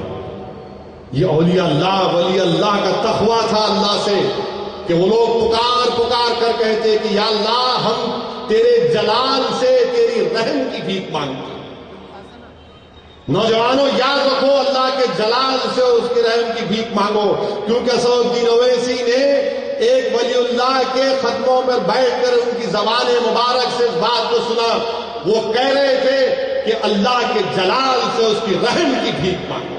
یہ اولیاء اللہ ولی اللہ کا تقویٰ تھا اللہ سے کہ وہ لوگ پکار پکار کر کہتے کہ یا اللہ ہم تیرے جلال سے تیری رحم کی بھیک مانگتے۔ نوجوانوں یاد رکھو، اللہ کے جلال سے اس کی رحم کی بھیک مانگو، کیونکہ اسد الدین اویسی نے ایک ولی اللہ کے ختموں پر بیٹھ کر ان کی زبان مبارک سے اس بات کو سنا، وہ کہہ رہے تھے کہ اللہ کے جلال سے اس کی رحم کی بھیک مانگو۔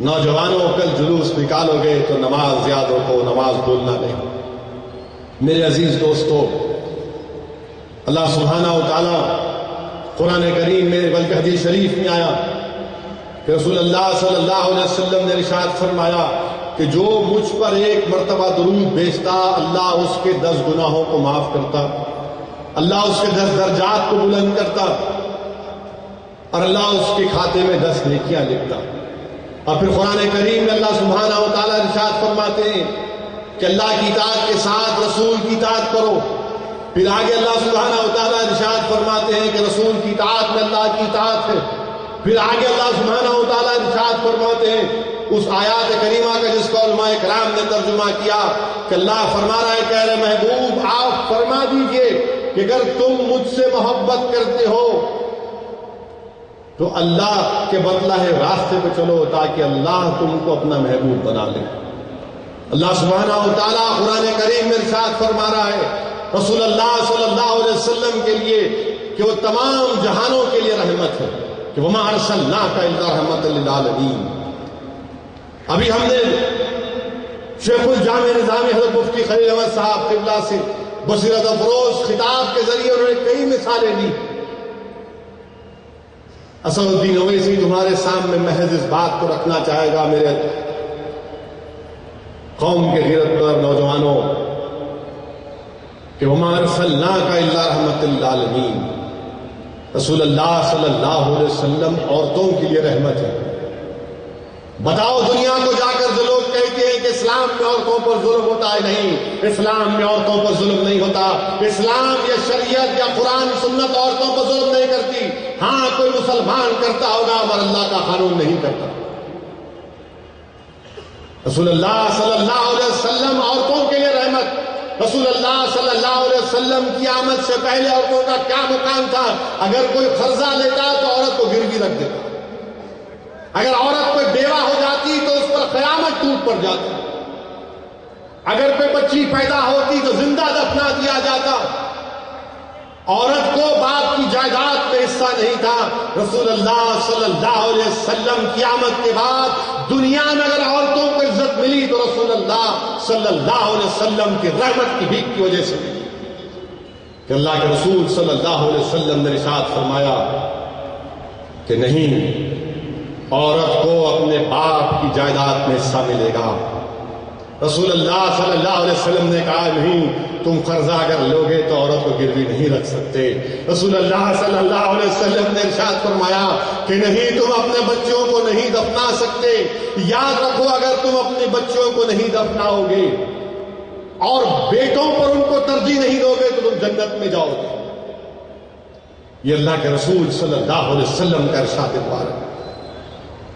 نوجوانوں کل جلوس نکالو گے تو نماز یاد رکھو، نماز بھولنا نہیں۔ میرے عزیز دوستو، اللہ سبحانہ و تعالی قرآن کریم میں بلکہ حدیث شریف میں آیا کہ رسول اللہ صلی اللہ علیہ وسلم نے ارشاد فرمایا کہ جو مجھ پر ایک مرتبہ درود بھیجتا اللہ اس کے 10 گناہوں کو معاف کرتا، اللہ اس کے 10 درجات کو بلند کرتا اور اللہ اس کے کھاتے میں 10 نیکیاں لکھتا۔ اور پھر قرآن کریم میں اللہ سبحانہ و تعالیٰ ارشاد فرماتے ہیں کہ اللہ کی اطاعت کے ساتھ رسول کی اطاعت کرو۔ پھر آگے اللہ سبحانہ و تعالیٰ ارشاد فرماتے ہیں کہ رسول کی اطاعت میں اللہ کی اطاعت ہے۔ پھر آگے اللہ سبحانہ و تعالیٰ ارشاد فرماتے ہیں اس آیات کریمہ کا جس کو علماء کرام نے ترجمہ کیا کہ اللہ فرما رہا ہے کہ اے محبوب آپ فرما دیجئے کہ اگر تم مجھ سے محبت کرتے ہو تو اللہ کے بتلائے راستے پہ چلو تاکہ اللہ تم کو اپنا محبوب بنا لے۔ اللہ سبحانہ و تعالیٰ قرآن کریم میں ارشاد فرما رہا ہے رسول اللہ صلی اللہ علیہ وسلم کے لیے کہ وہ تمام جہانوں کے لیے رحمت ہے، کہ وما ارسلناک الا رحمۃ للعالمین۔ ابھی ہم نے شیخ الجامع نظامی حضرت مفتی خلیل احمد صاحب قبلہ سے بصیرت افروز خطاب کے ذریعے انہوں نے کئی مثالیں دی۔ اسد الدین اویسی تمہارے سامنے محض اس بات کو رکھنا چاہے گا میرے قوم کے غیرت پر نوجوانوں کہ وما ارسلناک الا رحمۃ للعالمین، رسول اللہ صلی اللہ علیہ وسلم عورتوں کے لیے رحمت ہے، بتاؤ دنیا کو جا کر جو لوگ کہتے ہیں کہ اسلام میں عورتوں پر ظلم ہوتا ہے، نہیں، اسلام میں عورتوں پر ظلم نہیں ہوتا۔ اسلام یا شریعت یا قرآن سنت عورتوں پر ظلم نہیں کرتی۔ ہاں کوئی مسلمان کرتا ہوگا اور اللہ کا قانون نہیں کرتا۔ رسول اللہ صلی اللہ علیہ وسلم عورتوں کے لیے رحمت۔ رسول اللہ صلی اللہ علیہ وسلم کی آمد سے پہلے عورتوں کا کیا مقام تھا؟ اگر کوئی قرضہ لیتا تو عورت کو گروی رکھ دیتا، اگر عورت کوئی بیوہ ہو جاتی تو اس پر قیامت ٹوٹ پڑ جاتی، اگر کوئی بچی پیدا ہوتی تو زندہ دفنا دیا جاتا۔ عورت کو باپ کی جائیداد میں حصہ نہیں تھا۔ رسول اللہ صلی اللہ علیہ وسلم کی آمد کے بعد دنیا میں اگر عورتوں کو عزت ملی تو رسول اللہ صلی اللہ علیہ وسلم کی رحمت کی بھیک کی وجہ سے ملی، کہ اللہ کے رسول صلی اللہ علیہ وسلم نے ارشاد فرمایا کہ نہیں، عورت کو اپنے باپ کی جائیداد میں حصہ ملے گا۔ رسول اللہ صلی اللہ علیہ وسلم نے کہا نہیں، تم قرضہ اگر لوگے تو عورت کو گروی نہیں رکھ سکتے۔ رسول اللہ صلی اللہ علیہ وسلم نے ارشاد فرمایا کہ نہیں، تم اپنے بچوں کو نہیں دفنا سکتے۔ یاد رکھو، اگر تم اپنے بچوں کو نہیں دفناؤ گے اور بیٹوں پر ان کو ترجیح نہیں دو گے تو تم جنت میں جاؤ گے۔ یہ اللہ کے رسول صلی اللہ علیہ وسلم کا ارشاد مبارک۔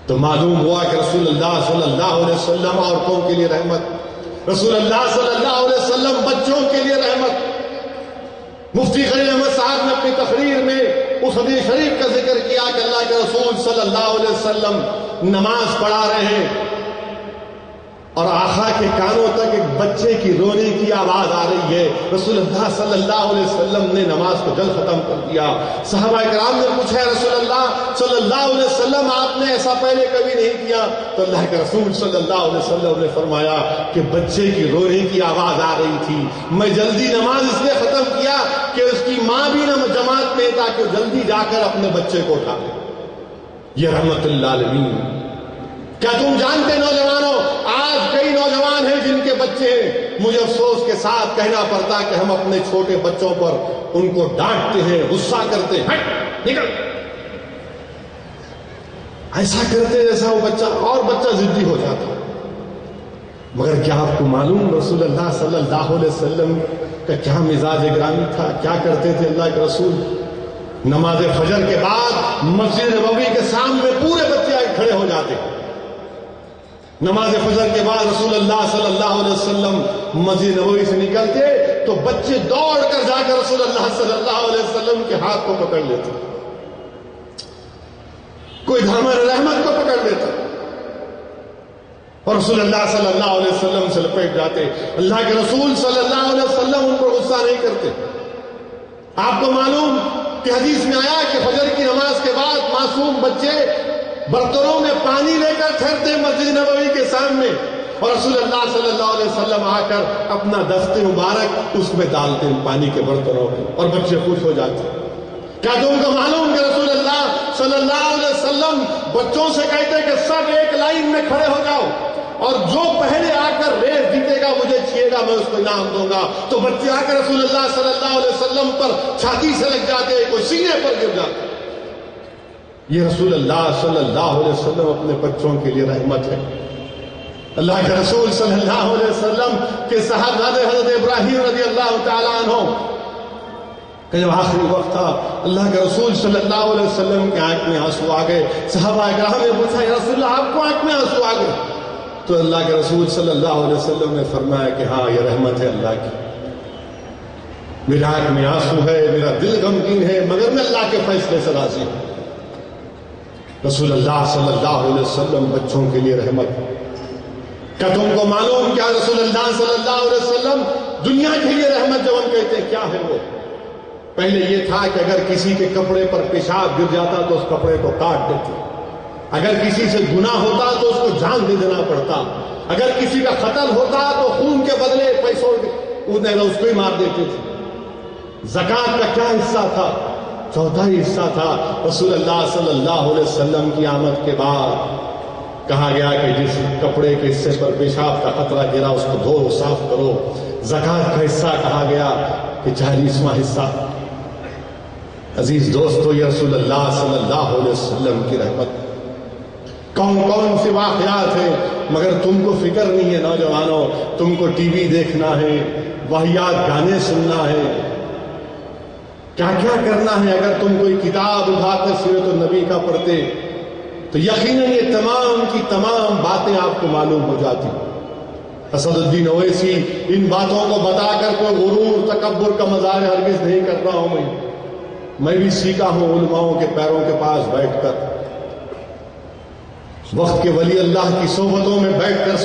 تو معلوم ہوا کہ رسول اللہ صلی اللہ علیہ وسلم عورتوں کے لیے رحمت، رسول اللہ صلی اللہ علیہ وسلم بچوں کے لیے رحمت۔ مفتی خلیل احمد صاحب نے اپنی تقریر میں اس حدیث شریف کا ذکر کیا کہ اللہ کے رسول صلی اللہ علیہ وسلم نماز پڑھا رہے ہیں اور آقا کے کانوں تک ایک بچے کی رونے کی آواز آ رہی ہے۔ رسول اللہ صلی اللہ علیہ وسلم نے نماز کو جلد ختم کر دیا۔ صحابہ کرام نے پوچھا، رسول اللہ صلی اللہ علیہ وسلم آپ نے ایسا پہلے کبھی نہیں کیا؟ تو اللہ کے رسول صلی اللہ علیہ وسلم نے فرمایا کہ بچے کی رونے کی آواز آ رہی تھی، میں جلدی نماز اس لیے ختم کیا کہ اس کی ماں بھی نہ جماعت میں، تاکہ وہ جلدی جا کر اپنے بچے کو اٹھا لے۔ یہ رحمت للعالمین۔ کیا تم جانتے نوجوانوں، آج کئی نوجوان ہیں جن کے بچے ہیں، مجھے افسوس کے ساتھ کہنا پڑتا کہ ہم اپنے چھوٹے بچوں پر ان کو ڈانٹتے ہیں، غصہ کرتے ہیں، ہٹ نکل، ایسا کرتے جیسا وہ بچہ اور بچہ ضدی ہو جاتا۔ مگر کیا آپ کو معلوم رسول اللہ صلی اللہ علیہ وسلم کا کیا مزاج گرامی تھا؟ کیا کرتے تھے اللہ کے رسول؟ نماز فجر کے بعد مسجد نبوی کے سامنے پورے بچے کھڑے ہو جاتے۔ نماز فجر کے بعد رسول اللہ صلی اللہ علیہ وسلم مسجد نبوی سے نکلتے تو بچے دوڑ کر جا کر رسول اللہ صلی اللہ علیہ وسلم کے ہاتھ کو پکڑ لیتے، کوئی دامن رحمت کو پکڑ لیتا اور رسول اللہ صلی اللہ علیہ وسلم سے لپیٹ جاتے۔ اللہ کے رسول صلی اللہ علیہ وسلم ان پر غصہ نہیں کرتے۔ آپ کو معلوم کہ حدیث میں آیا کہ فجر کی نماز کے بعد معصوم بچے برتنوں میں پانی لے کر ٹھہرتے مسجد نبوی کے سامنے، اور رسول اللہ صلی اللہ علیہ وسلم آ کر اپنا دست مبارک اس میں ڈالتے ہیں پانی کے برتنوں میں، اور بچے خوش ہو جاتے۔ کیا تم کو معلوم کہ رسول اللہ صلی اللہ علیہ وسلم بچوں سے کہتے کہ سب ایک لائن میں کھڑے ہو جاؤ، اور جو پہلے آ کر ریس جیتے گا مجھے چھیے گا، میں اس کو انعام دوں گا۔ تو بچے آ کر رسول اللہ صلی اللہ علیہ وسلم پر چھاتی سے لگ جاتے، کوئی سینے پر گر جاتے۔ یہ رسول اللہ صلی اللہ علیہ وسلم اپنے بچوں کے لیے رحمت ہے۔ اللہ کے رسول صلی اللہ علیہ وسلم کے صاحبزادے حضرت ابراہیم رضی اللہ تعالیٰ عنہ کہ جب آخری وقت تھا، اللہ کے رسول صلی اللہ علیہ وسلم کے آنکھ میں آنسو آ گئے۔ صحابہ کرام نے پوچھا، یا رسول اللہ آپ کو آنکھ میں آنسو آ گئے؟ تو اللہ کے رسول صلی اللہ علیہ وسلم نے فرمایا کہ ہاں، یہ رحمت ہے اللہ کی، میرے آنکھ میں آنسو ہے، میرا دل غمگین ہے، مگر میں اللہ کے فیصلے سے راضی ہوں۔ رسول اللہ صلی اللہ علیہ وسلم بچوں کے لیے رحمت۔ کیا تم کو معلوم کیا رسول اللہ صلی اللہ علیہ وسلم دنیا کے لیے رحمت جب ہم کہتے ہیں کیا ہے وہ؟ پہلے یہ تھا کہ اگر کسی کے کپڑے پر پیشاب گر جاتا تو اس کپڑے کو کاٹ دیتے، اگر کسی سے گناہ ہوتا تو اس کو جان دے دینا پڑتا، اگر کسی کا قتل ہوتا تو خون کے بدلے پیسوں اس کو ہی مار دیتے تھے۔ زکوٰۃ کا کیا حصہ تھا؟ چوتھائی حصہ تھا۔ رسول اللہ صلی اللہ علیہ وسلم کی آمد کے بعد کہا گیا کہ جس کپڑے کے حصے پر پیشاب کا قطرہ گرا اس کو دھو، صاف کرو۔ زکوٰۃ کا حصہ کہا گیا کہ 40واں حصہ۔ عزیز دوستو، یہ رسول اللہ صلی اللہ علیہ وسلم کی رحمت۔ کون کون سے واقعات ہیں، مگر تم کو فکر نہیں ہے نوجوانوں، تم کو ٹی وی دیکھنا ہے، واہیات گانے سننا ہے، کیا کیا کرنا ہے۔ اگر تم کوئی کتاب اٹھا کر سیرت النبی کا پڑھتے تو یقیناً یہ تمام کی تمام باتیں آپ کو معلوم ہو جاتی۔ اسد الدین اویسی ان باتوں کو بتا کر کوئی غرور تکبر کا مظاہر ہرگز نہیں کر رہا ہوں، میں بھی سیکھا ہوں علماؤں کے پیروں کے پاس بیٹھ کر، وقت کے ولی اللہ کی صحبتوں میں بیٹھ کر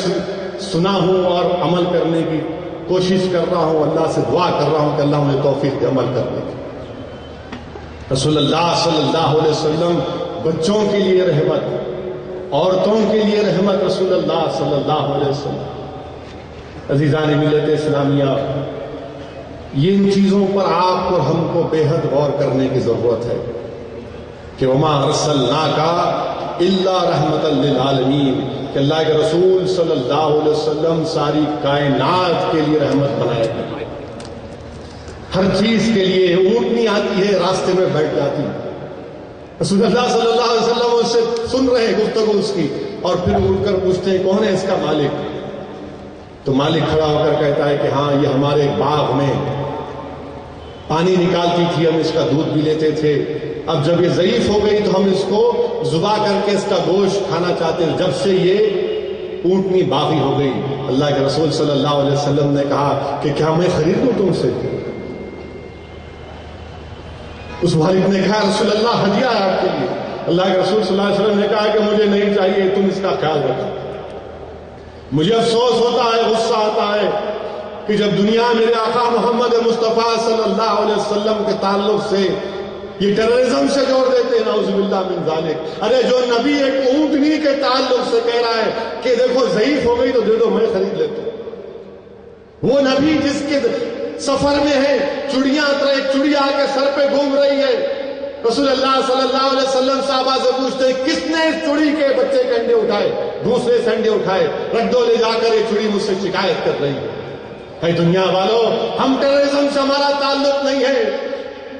سنا ہوں اور عمل کرنے کی کوشش کر رہا ہوں، اللہ سے دعا کر رہا ہوں کہ اللہ مجھے توفیق دے عمل کرنے کی۔ رسول اللہ صلی اللہ علیہ وسلم بچوں کے لیے رحمت، عورتوں کے لیے رحمت، رسول اللہ صلی اللہ علیہ وسلم۔ عزیزان ملت اسلامیہ، یہ ان چیزوں پر آپ اور ہم کو بے حد غور کرنے کی ضرورت ہے کہ وما ارسلناک الا رحمۃ للعالمین، کہ اللہ کے رسول صلی اللہ علیہ وسلم ساری کائنات کے لیے رحمت بنائے گئے، ہر چیز کے لیے۔ اونٹنی آتی ہے راستے میں بیٹھ جاتی، رسول اللہ صلی اللہ علیہ وسلم اس سے سن رہے ہیں گفتگو اس کی، اور پھر اٹھ کر پوچھتے ہیں کون ہے اس کا مالک؟ تو مالک کھڑا ہو کر کہتا ہے کہ ہاں یہ ہمارے باغ میں پانی نکالتی تھی، ہم اس کا دودھ بھی لیتے تھے، اب جب یہ ضعیف ہو گئی تو ہم اس کو ذبح کر کے اس کا گوشت کھانا چاہتے ہیں، جب سے یہ اونٹنی باغی ہو گئی۔ اللہ کے رسول صلی اللہ علیہ وسلم نے کہا کہ کیا میں خرید لوں تم سے؟ اس مالک نے کہا رسول اللہ ہدیہ ہے آپ کے لیے۔ اللہ کے رسول صلی اللہ علیہ وسلم نے کہا کہ مجھے نہیں چاہیے، تم اس کا خیال رکھو۔ مجھے افسوس ہوتا ہے، غصہ آتا ہے کہ جب دنیا میرے آقا محمد مصطفیٰ صلی اللہ علیہ وسلم کے تعلق سے یہ ٹیررزم سے جوڑ دیتے ہیں، نعوذ باللہ من ذالک۔ ارے جو نبی ایک اونٹنی کے تعلق سے کہہ رہا ہے کہ دیکھو ضعیف ہو گئی تو دے دو، میں خرید لیتا ہوں، وہ نبی جس کے سفر میں ہے، چڑیاں ایک چڑیا کے سر پہ گھوم رہی ہے، رسول اللہ صلی اللہ علیہ وسلم صحابہ سے پوچھتے ہیں کس نے اس چڑی کے بچے کے انڈے اٹھائے؟ دوسرے سے انڈے اٹھائے، رکھ دو لے جا کر، یہ چڑی مجھ سے شکایت کر رہی ہے۔ دنیا والوں، ہم ٹیررزم سے ہمارا تعلق نہیں ہے۔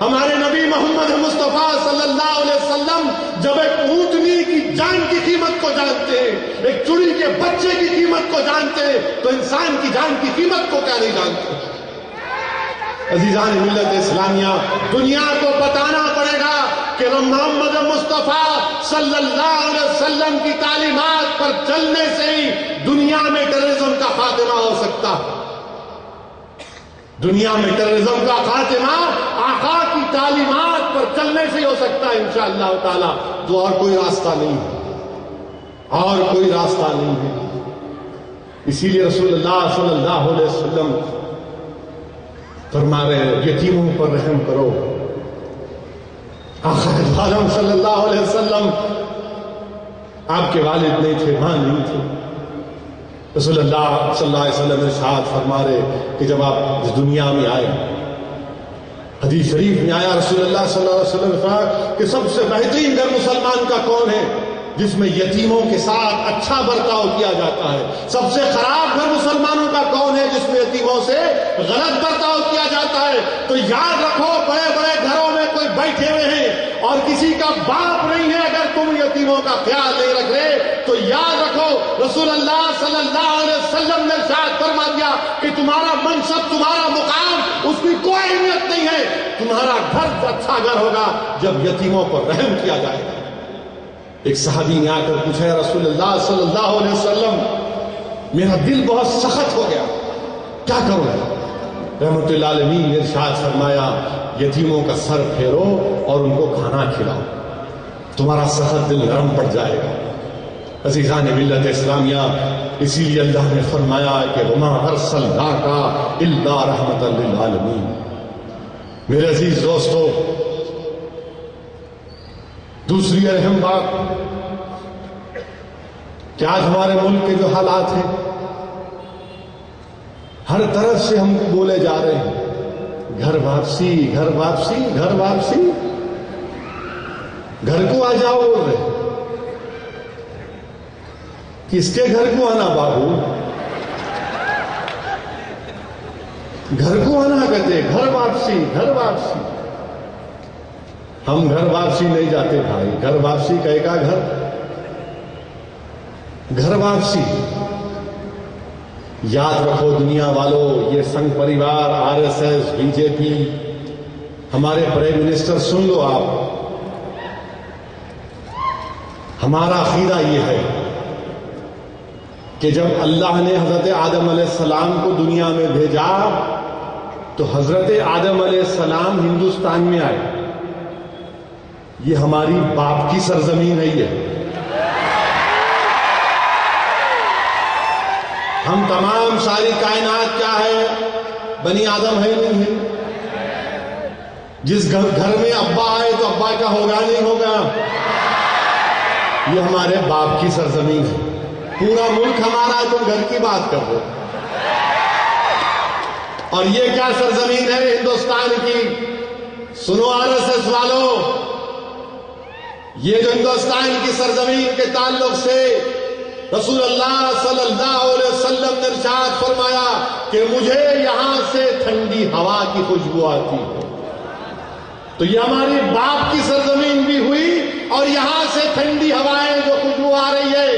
ہمارے نبی محمد مصطفیٰ صلی اللہ علیہ وسلم جب ایک اونٹنی کی جان کی قیمت کو جانتے ہیں، ایک چڑی کے بچے کی قیمت کو جانتے ہیں، تو انسان کی جان کی قیمت کو کیا نہیں جانتے؟ عزیزان ملت اسلامیہ، دنیا کو بتانا پڑے گا کہ محمد مصطفیٰ صلی اللہ علیہ وسلم کی تعلیمات پر چلنے سے ہی دنیا میں ٹیررزم کا خاتمہ ہو سکتا ہے۔ دنیا میں ٹیررزم کا خاتمہ آقا کی تعلیمات پر چلنے سے ہی ہو سکتا ہے انشاءاللہ تعالی، تو اور کوئی راستہ نہیں ہے، اور کوئی راستہ نہیں ہے۔ اسی لیے رسول اللہ صلی اللہ علیہ وسلم فرما رہے ہیں یتیموں پر رحم کرو۔ آقا عالم صلی اللہ علیہ وسلم، آپ کے والد نہیں تھے، ماں نہیں تھے، رسول اللہ صلی اللہ علیہ وسلم ارشاد فرما رہے کہ جب آپ اس دنیا میں آئے، حدیث شریف میں آیا رسول اللہ صلی اللہ علیہ وسلم فرمایا کہ سب سے بہترین گھر مسلمان کا کون ہے؟ جس میں یتیموں کے ساتھ اچھا برتاؤ کیا جاتا ہے۔ سب سے خراب گھر مسلمانوں کا کون ہے؟ جس میں یتیموں سے غلط برتاؤ کیا جاتا ہے۔ تو یاد رکھو، بڑے بڑے گھروں میں کوئی بیٹھے ہوئے ہیں اور کسی کا باپ نہیں ہے، اگر تم یتیموں کا خیال نہیں رکھ رہے تو یاد رکھو رسول اللہ صلی اللہ علیہ وسلم نے ارشاد فرما دیا کہ تمہارا منصب، تمہارا مقام، اس کی کوئی اہمیت نہیں ہے۔ تمہارا گھر اچھا گھر ہوگا جب یتیموں پر رحم کیا جائے گا۔ ایک صحابی نے آ کر پوچھا یا رسول اللہ صلی اللہ علیہ وسلم، میرا دل بہت سخت ہو گیا، کیا کروں؟ رحمت اللہ علیہ نے ارشاد فرمایا یتیموں کا سر پھیرو اور ان کو کھانا کھلاؤ، تمہارا سخت دل نرم پڑ جائے گا۔ عزیزان ملت اسلامیہ، اسی لیے اللہ نے فرمایا کہ وما ارسلناک الا رحمۃ للعالمین۔ میرے عزیز دوستو، دوسری اہم بات کہ آج ہمارے ملک کے جو حالات ہیں، ہر طرف سے ہم کو بولے جا رہے ہیں گھر واپسی، گھر واپسی، گھر واپسی، گھر کو آ جاؤ بول رہے۔ کس کے گھر کو آنا بابو؟ گھر کو آنا کہتے، گھر واپسی، گھر واپسی۔ ہم گھر واپسی نہیں جاتے بھائی، گھر واپسی کہے گا گھر گھر واپسی. یاد رکھو دنیا والوں، یہ سنگھ پریوار، RSS، BJP، ہمارے پرائم منسٹر، سن لو آپ، ہمارا عقیدہ یہ ہے کہ جب اللہ نے حضرت آدم علیہ السلام کو دنیا میں بھیجا تو حضرت آدم علیہ السلام ہندوستان میں آئے. یہ ہماری باپ کی سرزمین ہے. یہ ہم تمام ساری کائنات کیا ہے؟ بنی آدم ہے نہیں ہے. جس گھر میں ابا آئے تو ابا کا ہوگا نہیں ہوگا. یہ ہمارے باپ کی سرزمین ہے. پورا ملک ہمارا ہے، تم گھر کی بات کر رہے ہو. اور یہ کیا سرزمین ہے ہندوستان کی؟ سنو RSS والوں، یہ جو ہندوستان کی سرزمین کے تعلق سے رسول اللہ صلی اللہ علیہ وسلم نے ارشاد فرمایا کہ مجھے یہاں سے ٹھنڈی ہوا کی خوشبو آتی ہے. تو یہ ہماری باپ کی سرزمین بھی ہوئی، اور یہاں سے ٹھنڈی ہوائیں جو خوشبو آ رہی ہے،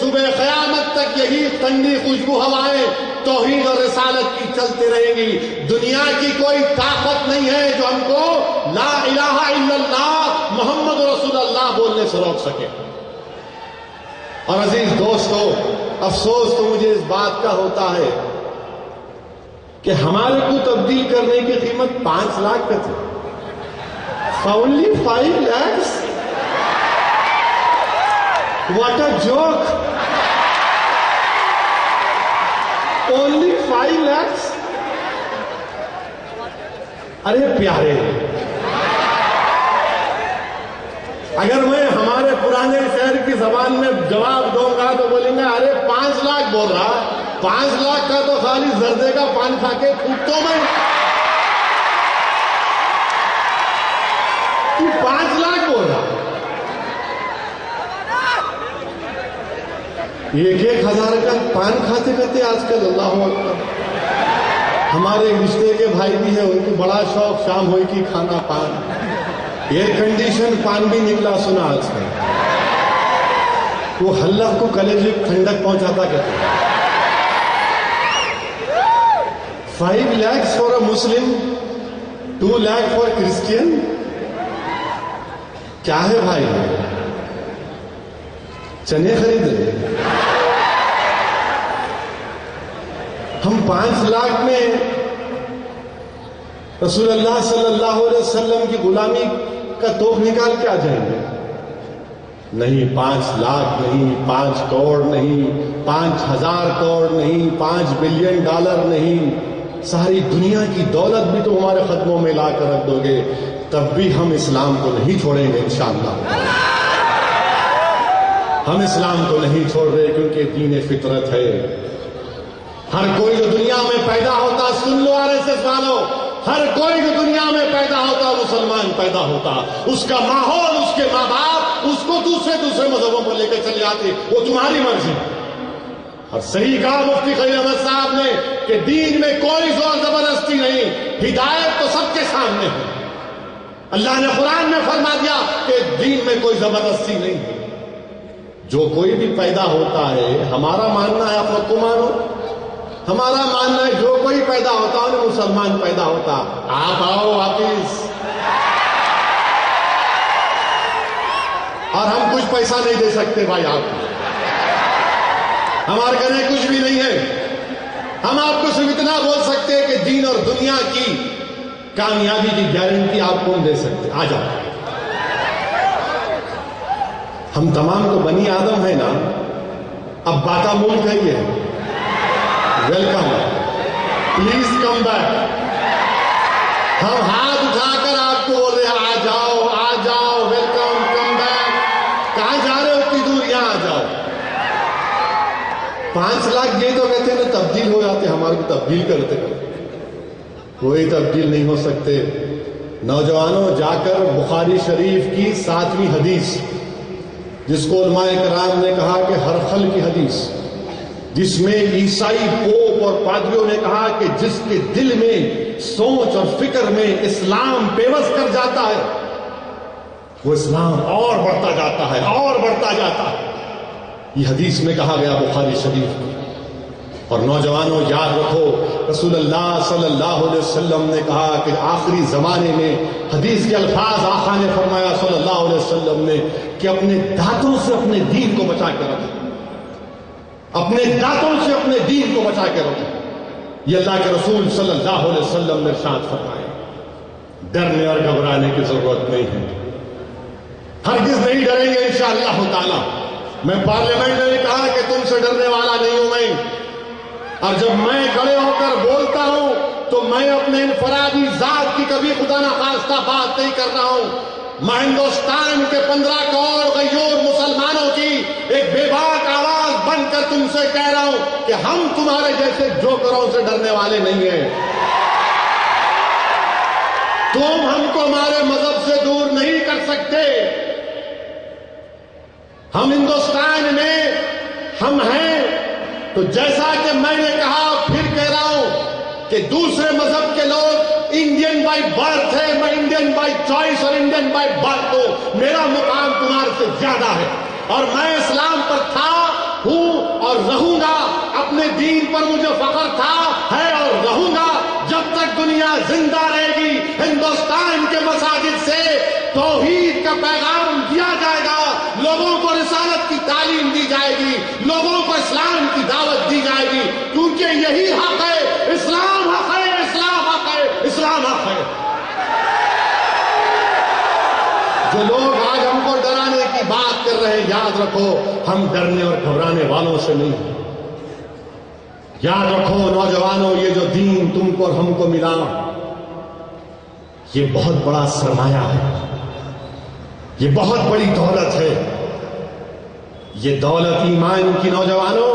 صبح قیامت تک یہی ٹھنڈی خوشبو ہوائیں توحید اور رسالت کی چلتے رہیں گی. دنیا کی کوئی طاقت نہیں ہے جو ہم کو لا الہ الا اللہ محمد رسول اللہ بولنے سے روک سکے. اور عزیز دوستو، افسوس تو مجھے اس بات کا ہوتا ہے کہ ہمارے کو تبدیل کرنے کی قیمت 5 لاکھ کا تھی. Only 5 lakhs? What a joke! Only 5 lakhs? ارے پیارے، اگر میں ہمارے پرانے شہر کی زبان میں جواب دوں گا تو بولیں گے ارے 5 لاکھ بول رہا. 5 لاکھ کا تو خالی زردے کا پان کھا کے پھوٹوں میں 5 لاکھ بول رہا. 1,000 کا پان کھاتے کھاتے آج کل اللہ اکبر. ہمارے رشتے کے بھائی بھی ہیں، ان کو بڑا شوق شام ہوئی کی کھانا پان. ایئر کنڈیشن پان بھی نکلا سنا آج کل. وہ حلق کو کلیجے ٹھنڈک پہنچاتا کہتے ہیں. 5 lakhs for a Muslim, 2 lakh for Christian. کیا ہے بھائی؟ چنے خرید رہے. ہم 5 لاکھ میں رسول اللہ صلی اللہ علیہ وسلم کی غلامی کا توق نکال کے آ جائیں گے؟ نہیں. 5 لاکھ نہیں، 5 کروڑ نہیں، 5,000 کروڑ نہیں، 5 بلین ڈالر نہیں، ساری دنیا کی دولت بھی تو ہمارے قدموں میں لا کر رکھ دو گے، تب بھی ہم اسلام کو نہیں چھوڑیں گے انشاءاللہ. ہم اسلام کو نہیں چھوڑ رہے کیونکہ دین فطرت ہے. ہر کوئی جو دنیا میں پیدا ہوتا، سن لو RSS والوں، ہر کوئی جو دنیا میں پیدا ہوتا مسلمان پیدا ہوتا. اس کا ماحول، اس کے ماں باپ اس کو دوسرے مذہبوں کو لے کے چلے آتے، وہ تمہاری مرضی. اور صحیح کہا مفتی خلیل احمد صاحب نے کہ دین میں کوئی زور زبردستی نہیں، ہدایت تو سب کے سامنے ہے. اللہ نے قرآن میں فرما دیا کہ دین میں کوئی زبردستی نہیں ہے. جو کوئی بھی پیدا ہوتا ہے، ہمارا ماننا ہے، آپ لوگ کو مانو، ہمارا ماننا ہے جو کوئی پیدا ہوتا ہے انہیں مسلمان پیدا ہوتا. آپ آؤ واپس. اور ہم کچھ پیسہ نہیں دے سکتے بھائی آپ کو، ہمارے گھر کچھ بھی نہیں ہے. ہم آپ کو صرف اتنا بول سکتے ہیں کہ دین اور دنیا کی کامیابی کی گارنٹی آپ کون دے سکتے؟ آ جاؤ. ہم تمام تو بنی آدم ہیں نا. اب باقا ملک ہے یہ. Welcome, please come back. ہم ہاتھ اٹھا کر آپ کو بول رہے ہیں آ جاؤ، آ جاؤ، ویلکم، کم بیک. کہاں جا رہے ہو اتنی دور؟ یہاں آ جاؤ. 5 لاکھ یہ تو کہتے ہیں نا تبدیل ہو جاتے، ہمارے کو تبدیل کرتے کوئی تبدیل نہیں ہو سکتے. نوجوانوں، جا کر بخاری شریف کی 7ویں حدیث، جس کو علماء کرام نے کہا کہ ہرخل کی حدیث، جس میں عیسائی پوپ اور پادریوں نے کہا کہ جس کے دل میں سوچ اور فکر میں اسلام پیوست کر جاتا ہے وہ اسلام اور بڑھتا جاتا ہے اور بڑھتا جاتا ہے. یہ حدیث میں کہا گیا بخاری شریف میں۔ اور نوجوانوں یاد رکھو، رسول اللہ صلی اللہ علیہ وسلم نے کہا کہ آخری زمانے میں حدیث کے الفاظ آقا نے فرمایا صلی اللہ علیہ وسلم نے کہ اپنے دانتوں سے اپنے دین کو بچا کے رکھیں، اپنے دانتوں سے اپنے دین کو بچا کے رکھیں۔ یہ اللہ کے رسول صلی اللہ علیہ وسلم نے ارشاد فرمایا۔ ڈرنے اور گھبرانے کی ضرورت نہیں ہے، ہرگز نہیں ڈریں گے انشاءاللہ تعالی۔ میں پارلیمنٹ میں بھی کہا کہ تم سے ڈرنے والا نہیں ہوں میں، اور جب میں کھڑے ہو کر بولتا ہوں تو میں اپنے انفرادی ذات کی کبھی خدا نخواستہ بات نہیں کر رہا ہوں، میں ہندوستان کے 15 کروڑ غیور مسلمانوں کی ایک بے باک آواز بن کر تم سے کہہ رہا ہوں کہ ہم تمہارے جیسے جوکروں سے ڈرنے والے نہیں ہیں۔ تم ہم کو ہمارے مذہب سے دور نہیں کر سکتے۔ ہم ہندوستان میں ہم ہیں، تو جیسا کہ میں نے کہا پھر کہہ رہا ہوں کہ دوسرے مذہب کے لوگ انڈین بائی برتھ ہے، میں انڈین بائی چوائس اور انڈین بائی برتھ ہوں، میرا مقام تمہارے سے زیادہ ہے، اور میں اسلام پر تھا، ہوں اور رہوں گا، اپنے دین پر مجھے فخر تھا، ہے اور رہوں گا جب تک دنیا زندہ رہے گی۔ ہندوستان کے مساجد سے توحید کا پیغام دیا جائے گا، لوگوں کو رسالت کی تعلیم دی جائے گی، لوگوں کو اسلام کی دعوت دی جائے گی، کیونکہ یہی حق ہے، اسلام حق ہے، اسلام حق ہے، اسلام حق ہے۔ جو لوگ آج ہم کو ڈرانے کی بات کر رہے ہیں، یاد رکھو ہم ڈرنے اور گھبرانے والوں سے نہیں ہیں۔ یاد رکھو نوجوانوں، یہ جو دین تم کو اور ہم کو ملا، یہ بہت بڑا سرمایہ ہے، یہ بہت بڑی دولت ہے۔ یہ دولت ایمان کی نوجوانوں،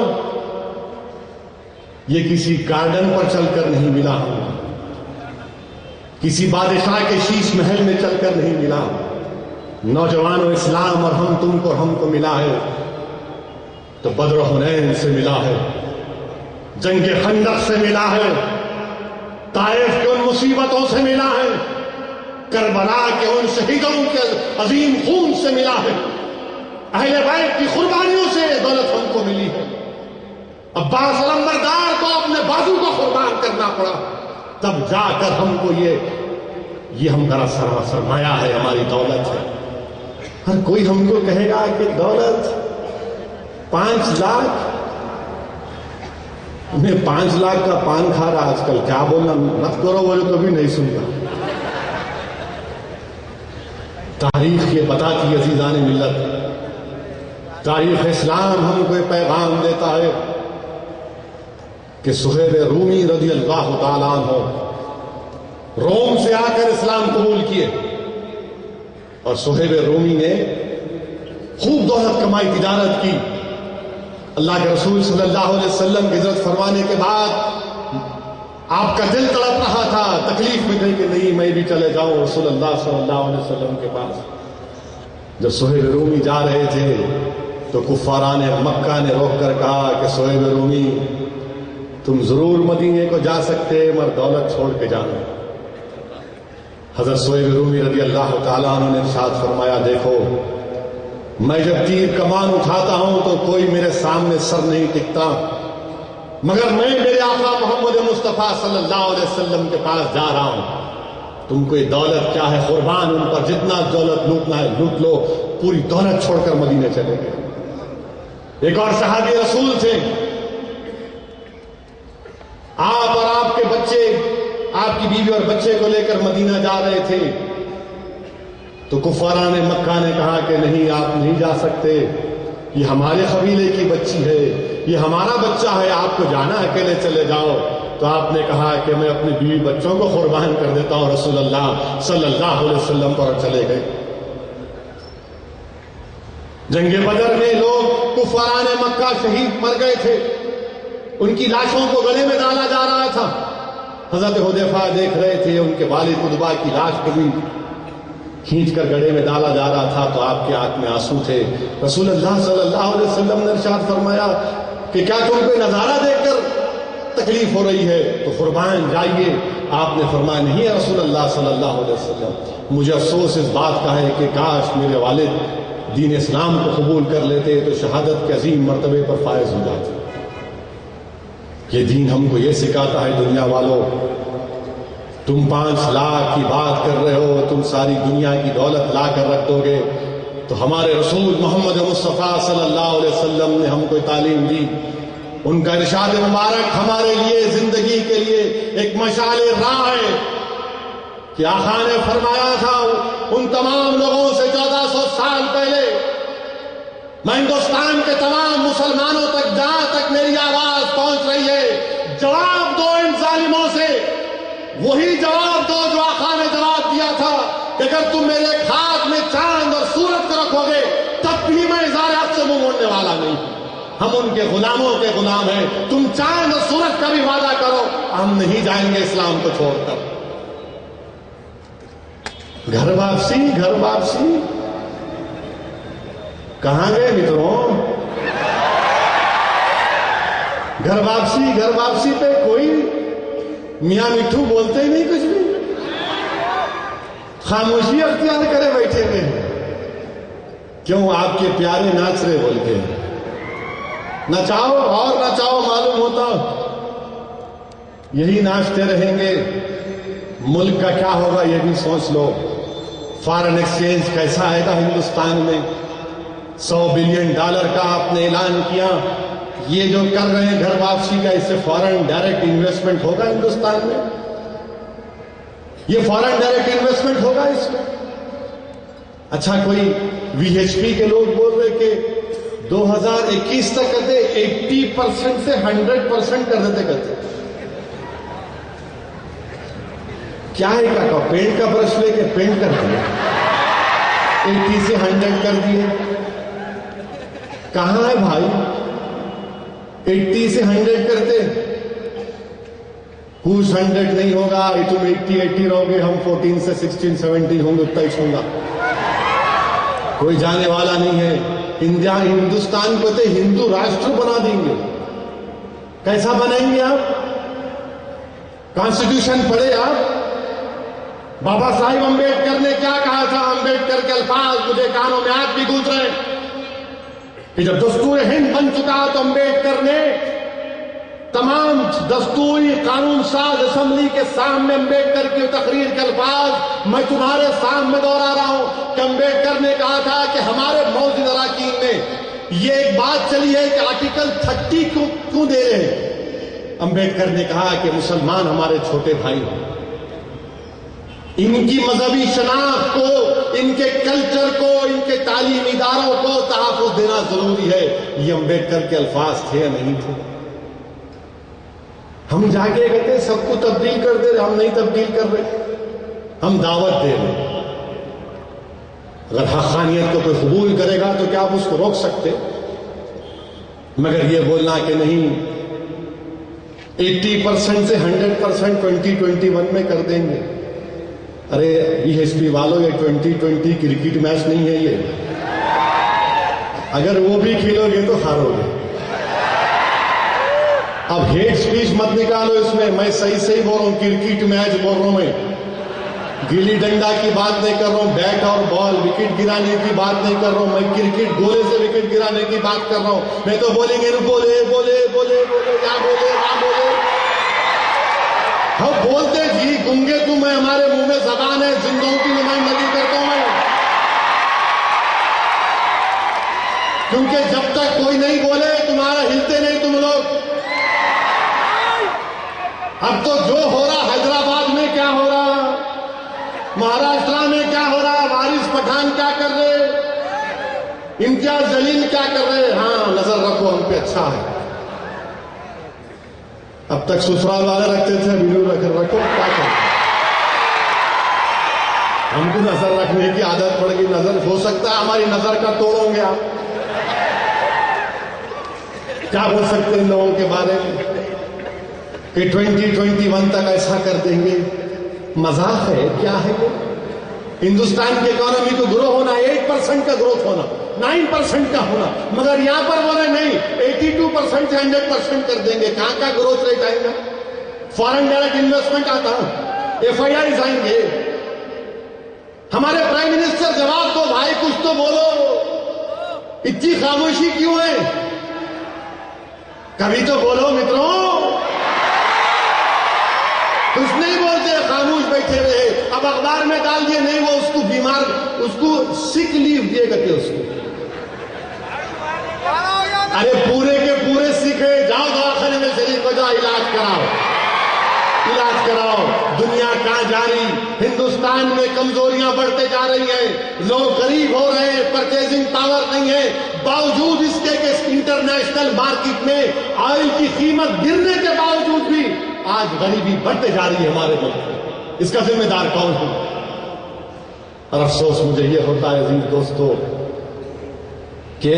یہ کسی گارڈن پر چل کر نہیں ملا ہم، کسی بادشاہ کے شیش محل میں چل کر نہیں ملا۔ نوجوانوں، اسلام اور ہم تم کو اور ہم کو ملا ہے تو بدر و حنین سے ملا ہے، جنگ خندق سے ملا ہے، طائف کے ان مصیبتوں سے ملا ہے، کربلا کے ان شہیدوں کے عظیم خون سے ملا ہے، اہل بیت کی قربانیوں سے دولت ہم کو ملی ہے۔ عباس علمبردار کو اپنے بازو کو قربان کرنا پڑا، تب جا کر ہم کو یہ ہمارا سرمایہ ہے، ہماری دولت ہے۔ ہر کوئی ہم کو کہے گا کہ دولت 5 لاکھ، میں 5 لاکھ کا پان کھا رہا آج کل، کیا بولنا مت کرو، وہ جو کبھی نہیں سنتا۔ تاریخ یہ بتاتی ہے عزیزان ملت، تاریخ اسلام ہم کو پیغام دیتا ہے کہ صہیب رومی رضی اللہ تعالیٰ عنہ روم سے آ کر اسلام قبول کیے، اور صہیب رومی نے خوب دولت کمائی، تجارت کی۔ اللہ کے رسول صلی اللہ علیہ وسلم کی ہجرت فرمانے کے بعد آپ کا دل تڑپ رہا تھا، تکلیف میں گئی کہ نہیں میں بھی چلے جاؤں رسول اللہ صلی اللہ علیہ وسلم کے پاس۔ جب صہیب رومی جا رہے تھے تو کفاران مکہ نے روک کر کہا کہ صہیب رومی تم ضرور مدینے کو جا سکتے مگر دولت چھوڑ کے جانا۔ حضرت صہیب رومی رضی اللہ تعالیٰ عنہ نے ارشاد فرمایا، دیکھو میں جب تیر کمان اٹھاتا ہوں تو کوئی میرے سامنے سر نہیں ٹکتا، مگر میں میرے آقا محمد مصطفیٰ صلی اللہ علیہ وسلم کے پاس جا رہا ہوں، تم کو یہ دولت کیا ہے، قربان ان پر جتنا دولت لوٹنا ہے لوٹ لو، پوری دولت چھوڑ کر مدینے چلے گئے۔ ایک اور صحابی رسول تھے، آپ اور آپ کے بچے، آپ کی بیوی اور بچے کو لے کر مدینہ جا رہے تھے، تو کفاران مکہ نے کہا کہ نہیں آپ نہیں جا سکتے، یہ ہمارے قبیلے کی بچی ہے، یہ ہمارا بچہ ہے، آپ کو جانا اکیلے چلے جاؤ۔ تو آپ نے کہا کہ میں اپنی بیوی بچوں کو قربان کر دیتا ہوں رسول اللہ صلی اللہ علیہ وسلم پر، چلے گئے۔ جنگ بدر میں لوگ کفاران مکہ شہید مر گئے تھے، ان کی لاشوں کو گلے میں ڈالا جا رہا تھا۔ حضرت حذیفہ دیکھ رہے تھے، ان کے والد قطبہ کی لاش کو بھی کھینچ کر گڑھے میں ڈالا جا رہا تھا، تو آپ کے آنکھ میں آنسو تھے۔ رسول اللہ صلی اللہ علیہ وسلم نے ارشاد فرمایا کہ کیا تم کو نظارہ دیکھ کر تکلیف ہو رہی ہے تو قربان جائیے۔ آپ نے فرمایا نہیں رسول اللہ صلی اللہ علیہ وسلم، مجھے افسوس اس بات کا ہے کہ کاش میرے والد دین اسلام کو قبول کر لیتے تو شہادت کے عظیم مرتبے پر فائز ہو جاتے. یہ دین ہم کو یہ سکھاتا ہے دنیا والوں، تم 5 لاکھ کی بات کر رہے ہو، تم ساری دنیا کی دولت لا کر رکھ دو گے، تو ہمارے رسول محمد مصطفیٰ صلی اللہ علیہ وسلم نے ہم کو تعلیم دی. ان کا ارشاد مبارک ہمارے لیے زندگی کے لیے ایک مشعل راہ ہے کہ آقا نے فرمایا تھا ان تمام لوگوں سے 1400 سال پہلے، میں ہندوستان کے تمام مسلمانوں تک جہاں تک میری آواز پہنچ رہی ہے، جواب دو ان ظالموں سے، وہی جواب دو جو آقا نے جواب دیا تھا کہ اگر تم میرے ہاتھ میں چاند اور سورج کو رکھو گے تب بھی میں اظہار حق سے منہ موڑنے والا نہیں. ہم ان کے غلاموں کے غلام ہیں. تم چاند اور سورج کا بھی وعدہ کرو، ہم نہیں جائیں گے اسلام کو چھوڑ کر. گھر واپسی کہاں گئے متروں؟ گھر واپسی پہ کوئی میاں مٹھو بولتے ہی نہیں کچھ بھی، خاموشی اختیار کرے بیٹھے ہوئے. کیوں؟ آپ کے پیارے ناچ رہے بول کے. نچاؤ اور نچاؤ، معلوم ہوتا یہی ناچتے رہیں گے ملک کا کیا ہوگا یہ بھی سوچ لو. فارن ایکسچینج کیسا آئے گا ہندوستان میں؟ $100 بلین کا آپ نے اعلان کیا. یہ جو کر رہے ہیں گھر واپسی کا، اس سے فارن ڈائریکٹ انویسٹمنٹ ہوگا ہندوستان میں؟ یہ فارن ڈائریکٹ انویسٹمنٹ ہوگا اس میں؟ اچھا، کوئی VHP کے لوگ بول رہے کہ 2021 تک کرتے 80% سے 100% کر دیتے کرتے. کیا ہے کہا؟ پینٹ کا برش لے کے پینٹ کر دیا، 80 سے 100 کر دیے. کہاں ہے بھائی؟ 80 سے 100 کرتے، کچھ 100 نہیں ہوگا. تم 80 رہو گے، ہم 14 سے 16 17 ہوں گے، اتنا ہی ہوگا. کوئی جانے والا نہیں ہے. ہندوستان کو تو ہندو راشٹر بنا دیں گے. کیسا بنائیں گے آپ؟ کانسٹیٹیوشن پڑھے آپ. بابا صاحب امبیڈکر نے کیا کہا تھا؟ امبیڈکر کے الفاظ مجھے کانوں میں آج بھی گونج رہے ہیں کہ جب دستور ہند بن چکا تو امبیڈکر نے تمام دستوری قانون ساز اسمبلی کے سامنے امبیڈکر کی تقریر کے الفاظ میں تمہارے سامنے دوہرا رہا ہوں کہ امبیڈکر نے کہا تھا کہ ہمارے موجود اراکین میں یہ ایک بات چلی ہے کہ آرٹیکل 30 کیوں دے رہے ہیں؟ امبیڈکر نے کہا کہ مسلمان ہمارے چھوٹے بھائی ہیں، ان کی مذہبی شناخت کو، ان کے کلچر کو، ان کے تعلیمی اداروں کو تحفظ دینا ضروری ہے. یہ امبیڈکر کے الفاظ تھے یا نہیں تھے؟ ہم جا کے کہتے سب کو تبدیل کر دے رہے، ہم نہیں تبدیل کر رہے، ہم دعوت دے رہے. اگر حقانیت کو کوئی قبول کرے گا تو کیا آپ اس کو روک سکتے؟ مگر یہ بولنا کہ نہیں 80% سے 100% 2021 میں کر دیں گے. ارے VHP والوں، یہ 2020 کرکٹ میچ نہیں ہے یہ. اگر وہ بھی کھیلو گے تو ہارو گے. اب ہیٹ سپیچ مت نکالو اس میں صحیح بول رہا ہوں. کرکٹ میچ بول رہا ہوں میں، گلی ڈنڈا کی بات نہیں کر رہا ہوں، بیٹ اور بال وکٹ گرانے کی بات نہیں کر رہا ہوں. میں کرکٹ گولے سے وکٹ گرانے کی بات کر رہا ہوں. میں تو بولیں گے بولے بولے بولے بولے کیا بولے ہاں بولے. ہم بولتے جی گنگے کو میں، ہمارے منہ میں زبان ہے، زندوں کی نمائندگی کرتا ہوں میں. کیونکہ جب تک کوئی نہیں بولے تمہارا ہلتے نہیں تم لوگ. اب تو جو ہو رہا حیدرآباد میں کیا ہو رہا، مہاراشٹر میں کیا ہو رہا، وارث پٹھان کیا کر رہے، امتیاز جلیل کیا کر رہے. ہاں نظر رکھو ہم پہ، اچھا ہے. اب تک سسرال والے رکھتے تھے، ویڈیو رکھو کیا کرتے. ہم کو نظر رکھنے کی عادت پڑ گئی. نظر ہو سکتا ہے ہماری نظر کا توڑوں گے آپ. کیا بول سکتے ہیں ان لوگوں کے بارے میں کہ 2021 تک ایسا کر دیں گے؟ مذاق ہے کیا ہے یہ؟ ہندوستان کی اکانومی کو گرو ہونا، 8% کا گروتھ ہونا، 9% کا ہونا، مگر یہاں پر بولے نہیں 82% سے 100% کر دیں گے. کہاں کا گروتھ ریٹ آئے گا؟ فارن ڈائریکٹ انویسٹمنٹ آتا، FIIs آئیں گے. ہمارے پرائم منسٹر جواب دو بھائی، کچھ تو بولو. اتنی خاموشی کیوں ہے؟ کبھی تو بولو متروں. کچھ نہیں بولتے، خاموش بیٹھے رہے. اب اخبار میں ڈال دیے نہیں، وہ اس کو بیمار، اس کو سک لیو دیے کرتے اس کو. ارے پورے کے پورے سکھ ہے، جاؤ دواخانے میں شریف ہو جاؤ، علاج کراؤ، علاج کراؤ. دنیا کہاں جا رہی؟ ہندوستان میں کمزوریاں بڑھتے جا رہی ہیں، لوگ غریب ہو رہے ہیں، پرچیزنگ پاور نہیں ہے. باوجود اس کے کہ انٹرنیشنل مارکیٹ میں آئل کی قیمت گرنے کے باوجود بھی آج غریبی بڑھتے جا رہی ہے ہمارے ملک میں. اس کا ذمہ دار کون ہے؟ اور افسوس مجھے یہ ہوتا ہے عزیز دوستو کہ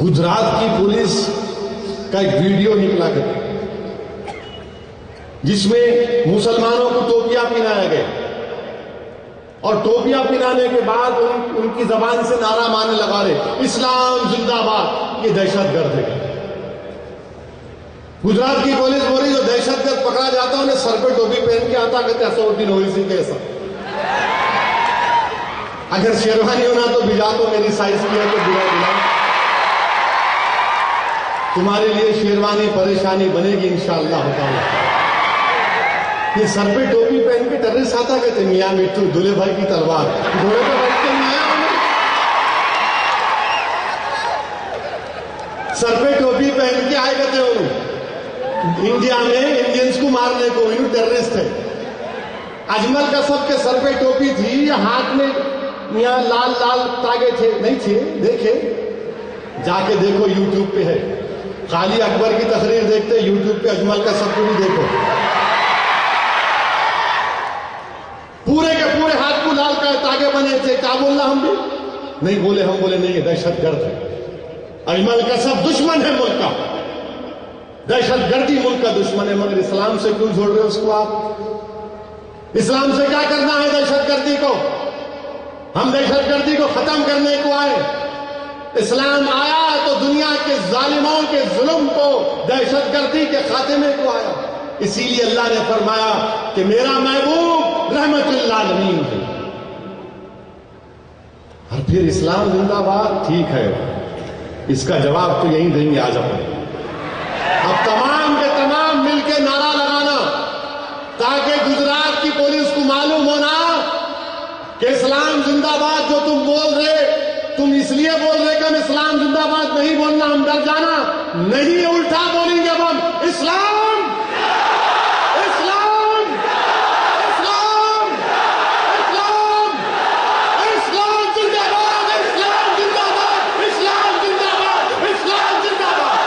گجرات کی پولیس کا ایک ویڈیو نکلا کرتا جس میں مسلمانوں کو ٹوپیاں پہنایا گیا اور ٹوپیاں پہنانے کے بعد ان کی زبان سے نعرہ مارنے لگا رہے اسلام زندہ باد. یہ دہشت گرد ہے. گجرات کی پولیس بول رہی جو دہشت گرد پکڑا جاتا انہیں سر پہ ٹوپی پہن کے آتا کہتے اسدالدین اویسی کیسا. اگر شیروانی ہونا تو بھجا تو میری سائز کی ہے تو بلا تمہارے لیے شیروانی پریشانی بنے گی انشاءاللہ. یہ سر پہ ٹوپی پہن کے ٹیررسٹ آتا کہتے میاں مٹھو دولے بھائی کی تلوار گھوڑے پہ بیٹھ کے نہیں آیا انہیں. سر پہ ٹوپی پہن کے آئے کہتے انہوں انڈیا میں انڈینز کو مارنے کو انہوں ٹیررسٹ ہے. اجمل کا سب کے سر پہ ٹوپی تھی، ہاتھ میں یہاں لال لال تاگے تھے نہیں تھے؟ دیکھے جا کے دیکھو یوٹیوب پہ ہے. خالی اکبر کی تقریر دیکھتے یوٹیوب پہ اجمل کا سب کو بھی دیکھو. پورے کے پورے ہاتھ کو لال کا تاگے بنے تھے. کیا بولنا ہم بھی نہیں بولے، ہم بولے نہیں یہ دہشت گرد ہے. اجمل کا سب دشمن ہے ملک کا، دہشت گردی ملک کا دشمن ہے. مگر اسلام سے کیوں جوڑ رہے اس کو آپ؟ اسلام سے کیا کرنا ہے دہشت گردی کو؟ ہم دہشت گردی کو ختم کرنے کو آئے. اسلام آیا تو دنیا کے ظالموں کے ظلم کو، دہشت گردی کے خاتمے کو آیا. اسی لیے اللہ نے فرمایا کہ میرا محبوب رحمت للعالمین ہے. اور پھر اسلام زندہ باد ٹھیک ہے، اس کا جواب تو یہی دیں گے آج اپنے. اب تمام کے تمام مل کے نعرہ لگانا تاکہ گجرات کی پولیس کو معلوم ہونا کہ اسلام زندہ باد جو تم بول رہے، تم اس لیے بول رہے کہ ہم اسلام زندہ باد نہیں بولنا، ہم ڈر جانا نہیں، الٹا بولیں گے ہم اسلام اسلام اسلام اسلام اسلام زندہ باد، اسلام زندہ باد، اسلام زندہ باد، اسلام زندہ باد.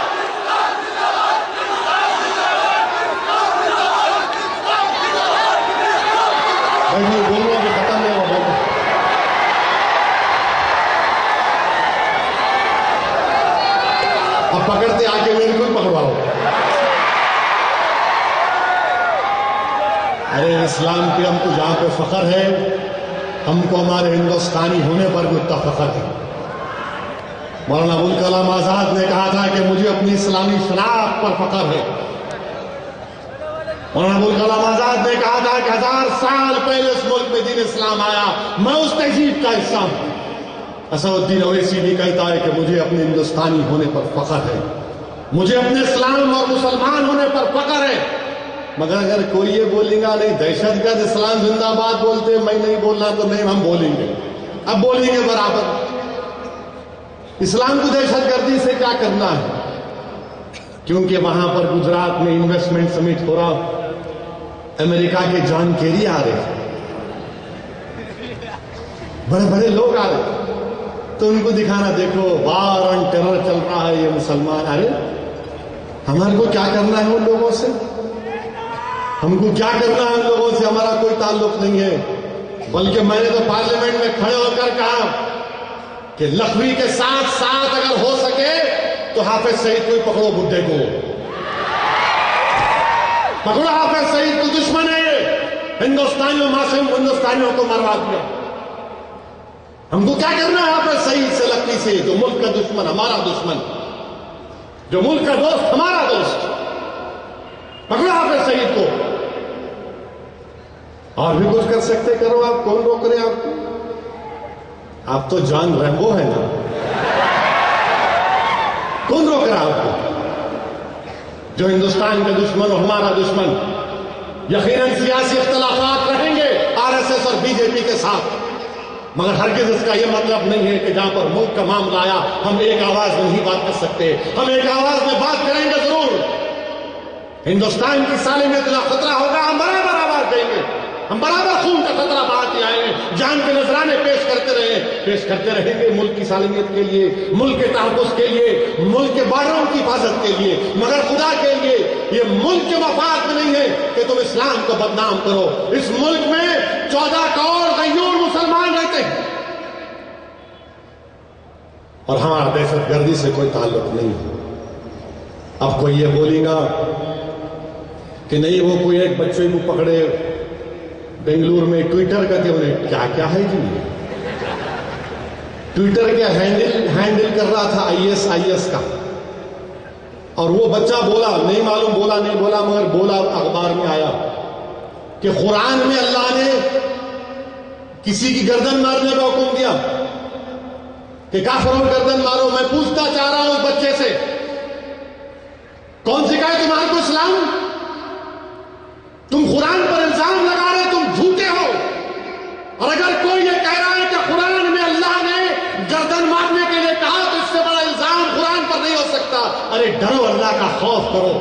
بولنے کے ختم نہیں ہوا. اب پکڑتے آ کے میرے کو پکڑواؤ. ارے اسلام کے ہم کو جہاں پہ فخر ہے، ہم کو ہمارے ہندوستانی ہونے پر بھی اتنا فخر ہے. مولانا ابوالکلام آزاد نے کہا تھا کہ مجھے اپنی اسلامی شناخت پر فخر ہے. مولانا ابوالکلام آزاد نے کہا تھا کہ 1000 سال پہلے اس ملک میں دین اسلام آیا، میں اس تہذیب کا حصہ ہوں. اسدالدین اویسی بھی کہتا ہے کہ مجھے اپنے ہندوستانی ہونے پر فخر ہے، مجھے اپنے اسلام اور مسلمان ہونے پر فخر ہے. مگر اگر کوئی یہ بولے گا نہیں دہشت گرد اسلام زندہ باد بولتے میں نہیں بولنا تو نہیں ہم بولیں گے. اب بولیں گے برابر. اسلام کو دہشت گردی سے کیا کرنا ہے؟ کیونکہ وہاں پر گجرات میں انویسٹمنٹ سمٹ ہو رہا، امریکہ کے جان کیری آ رہے، بڑے بڑے لوگ آ رہے، تو ان کو دکھانا دیکھو وار آن ٹیرر چل رہا ہے یہ مسلمان. ارے ہمارے کو کیا کرنا ہے ان لوگوں سے؟ ہم کو کیا کرنا ہے ان لوگوں سے؟ ہمارا کوئی تعلق نہیں ہے. بلکہ میں نے تو پارلیمنٹ میں کھڑے ہو کر کہا کہ لکھوی کے ساتھ ساتھ اگر ہو سکے تو حافظ سعید کو پکڑو، بڈھے کو پکڑو. حافظ سعید کو دشمن ہے، ہندوستانیوں معصوم ہندوستانیوں کو مروا دیا. ہم کو کیا کرنا ہے حافظ سعید سے، لکھوی سے، جو ملک کا دشمن ہمارا دشمن، جو ملک کا دوست ہمارا دوست. پکڑو حافظ سعید کو. اور بھی کچھ کر سکتے کرو آپ، کون روک رہے آپ کو؟ آپ تو جان ریمبو ہے نا، کون روک رہا آپ کو؟ جو ہندوستان کا دشمن اور ہمارا دشمن، یقیناً سیاسی اختلافات رہیں گے RSS اور BJP کے ساتھ، مگر ہرگز اس کا یہ مطلب نہیں ہے کہ جہاں پر ملک کا معاملہ آیا ہم ایک آواز میں نہیں بات کر سکتے. ہم ایک آواز میں بات کریں گے ضرور. ہندوستان کی سالمیت کا خطرہ ہوگا، ہم برابر آواز دیں گے، ہم برابر خون کا خطرہ بہاتے آئے ہیں، جان کے نذرانے پیش کرتے رہیں گے ملک کی سالمیت کے لیے، ملک کے تحفظ کے لیے، ملک کے بارڈروں کی حفاظت کے لیے. مگر خدا کے لیے یہ ملک کے مفاد میں نہیں ہے کہ تم اسلام کو بدنام کرو. اس ملک میں 14 کروڑ غیور مسلمان رہتے ہیں اور ہمارا دہشت گردی سے کوئی تعلق نہیں ہے. اب کوئی یہ بولے گا کہ نہیں وہ کوئی ایک بچے کو پکڑے بنگلور میں ٹویٹر کا کہ انہیں کیا ہے جی، ٹویٹر کے ہینڈل کر رہا تھا IS کا، اور وہ بچہ بولا، نہیں معلوم بولا مگر بولا اخبار میں آیا کہ قرآن میں اللہ نے کسی کی گردن مارنے کا حکم دیا کہ کافروں گردن مارو. میں پوچھتا چاہ رہا ہوں اس بچے سے، کون سکھائے تمہارے کو اسلام؟ تم قرآن پر الزام لگا رہے، تم جھوٹے ہو. اور اگر کوئی یہ کہہ رہا ہے کہ قرآن میں اللہ نے گردن مارنے کے لیے کہا تو اس سے بڑا الزام قرآن پر نہیں ہو سکتا. ارے ڈرو، اللہ کا خوف کرو،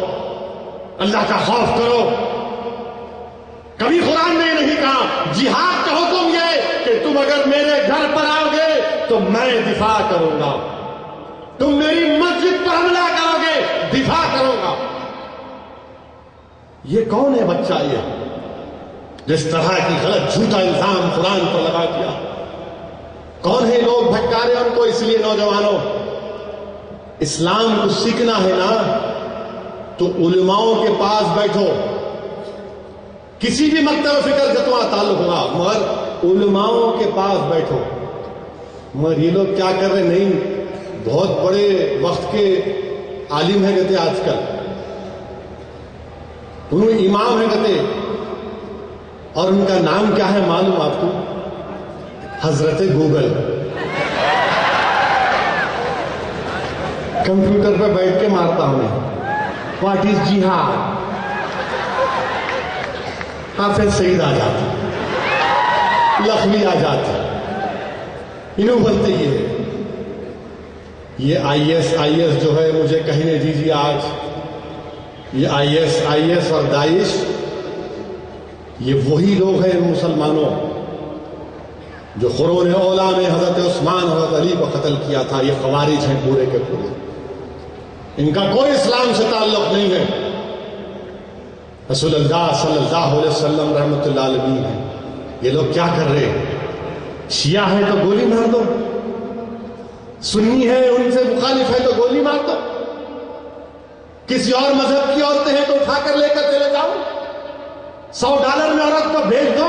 اللہ کا خوف کرو. کبھی قرآن نے نہیں کہا جہاد کا حکم یہ کہ تم اگر میرے گھر پر آؤ گے تو میں دفاع کروں گا، تم میری مسجد پر حملہ کرو گے دفاع کروں گا. یہ کون ہے بچہ یہ جس طرح کی غلط جھوٹا الزام قرآن پر لگا دیا؟ کون ہے لوگ بھٹکارے ان کو؟ اس لیے نوجوانوں، اسلام کو سیکھنا ہے نا تو علماؤں کے پاس بیٹھو. کسی بھی مکتب فکر سے تمہارا تعلق ہوگا مگر علماؤں کے پاس بیٹھو. مگر یہ لوگ کیا کر رہے؟ نہیں، بہت بڑے وقت کے عالم ہیں کہتے آج کل، انہوں امام ہیں کہتے، اور ان کا نام کیا ہے معلوم آپ کو؟ حضرت گوگل. کمپیوٹر پہ بیٹھ کے مارتا ہوں واٹ از جہاد، حافظ سعید آ جاتے، لخوی آ جاتے، انہوں بولتے یہ IS جو ہے، مجھے کہنے دیجیے آج یہ IS اور داعش یہ وہی لوگ ہیں مسلمانوں جو قرون اولا میں حضرت عثمان حضرت علی کو قتل کیا تھا. یہ خوارج ہیں پورے کے پورے، ان کا کوئی اسلام سے تعلق نہیں ہے. رسول اللہ صلی اللہ علیہ وسلم رحمۃ اللہ علیہ ہیں. یہ لوگ کیا کر رہے ہیں؟ شیعہ ہے تو گولی مار دو، سنی ہے ان سے مخالف ہے تو گولی مار دو، کسی اور مذہب کی عورتیں ہیں تو اٹھا کر لے کر چلے جاؤ، $100 میں عورت کو بھیج دو.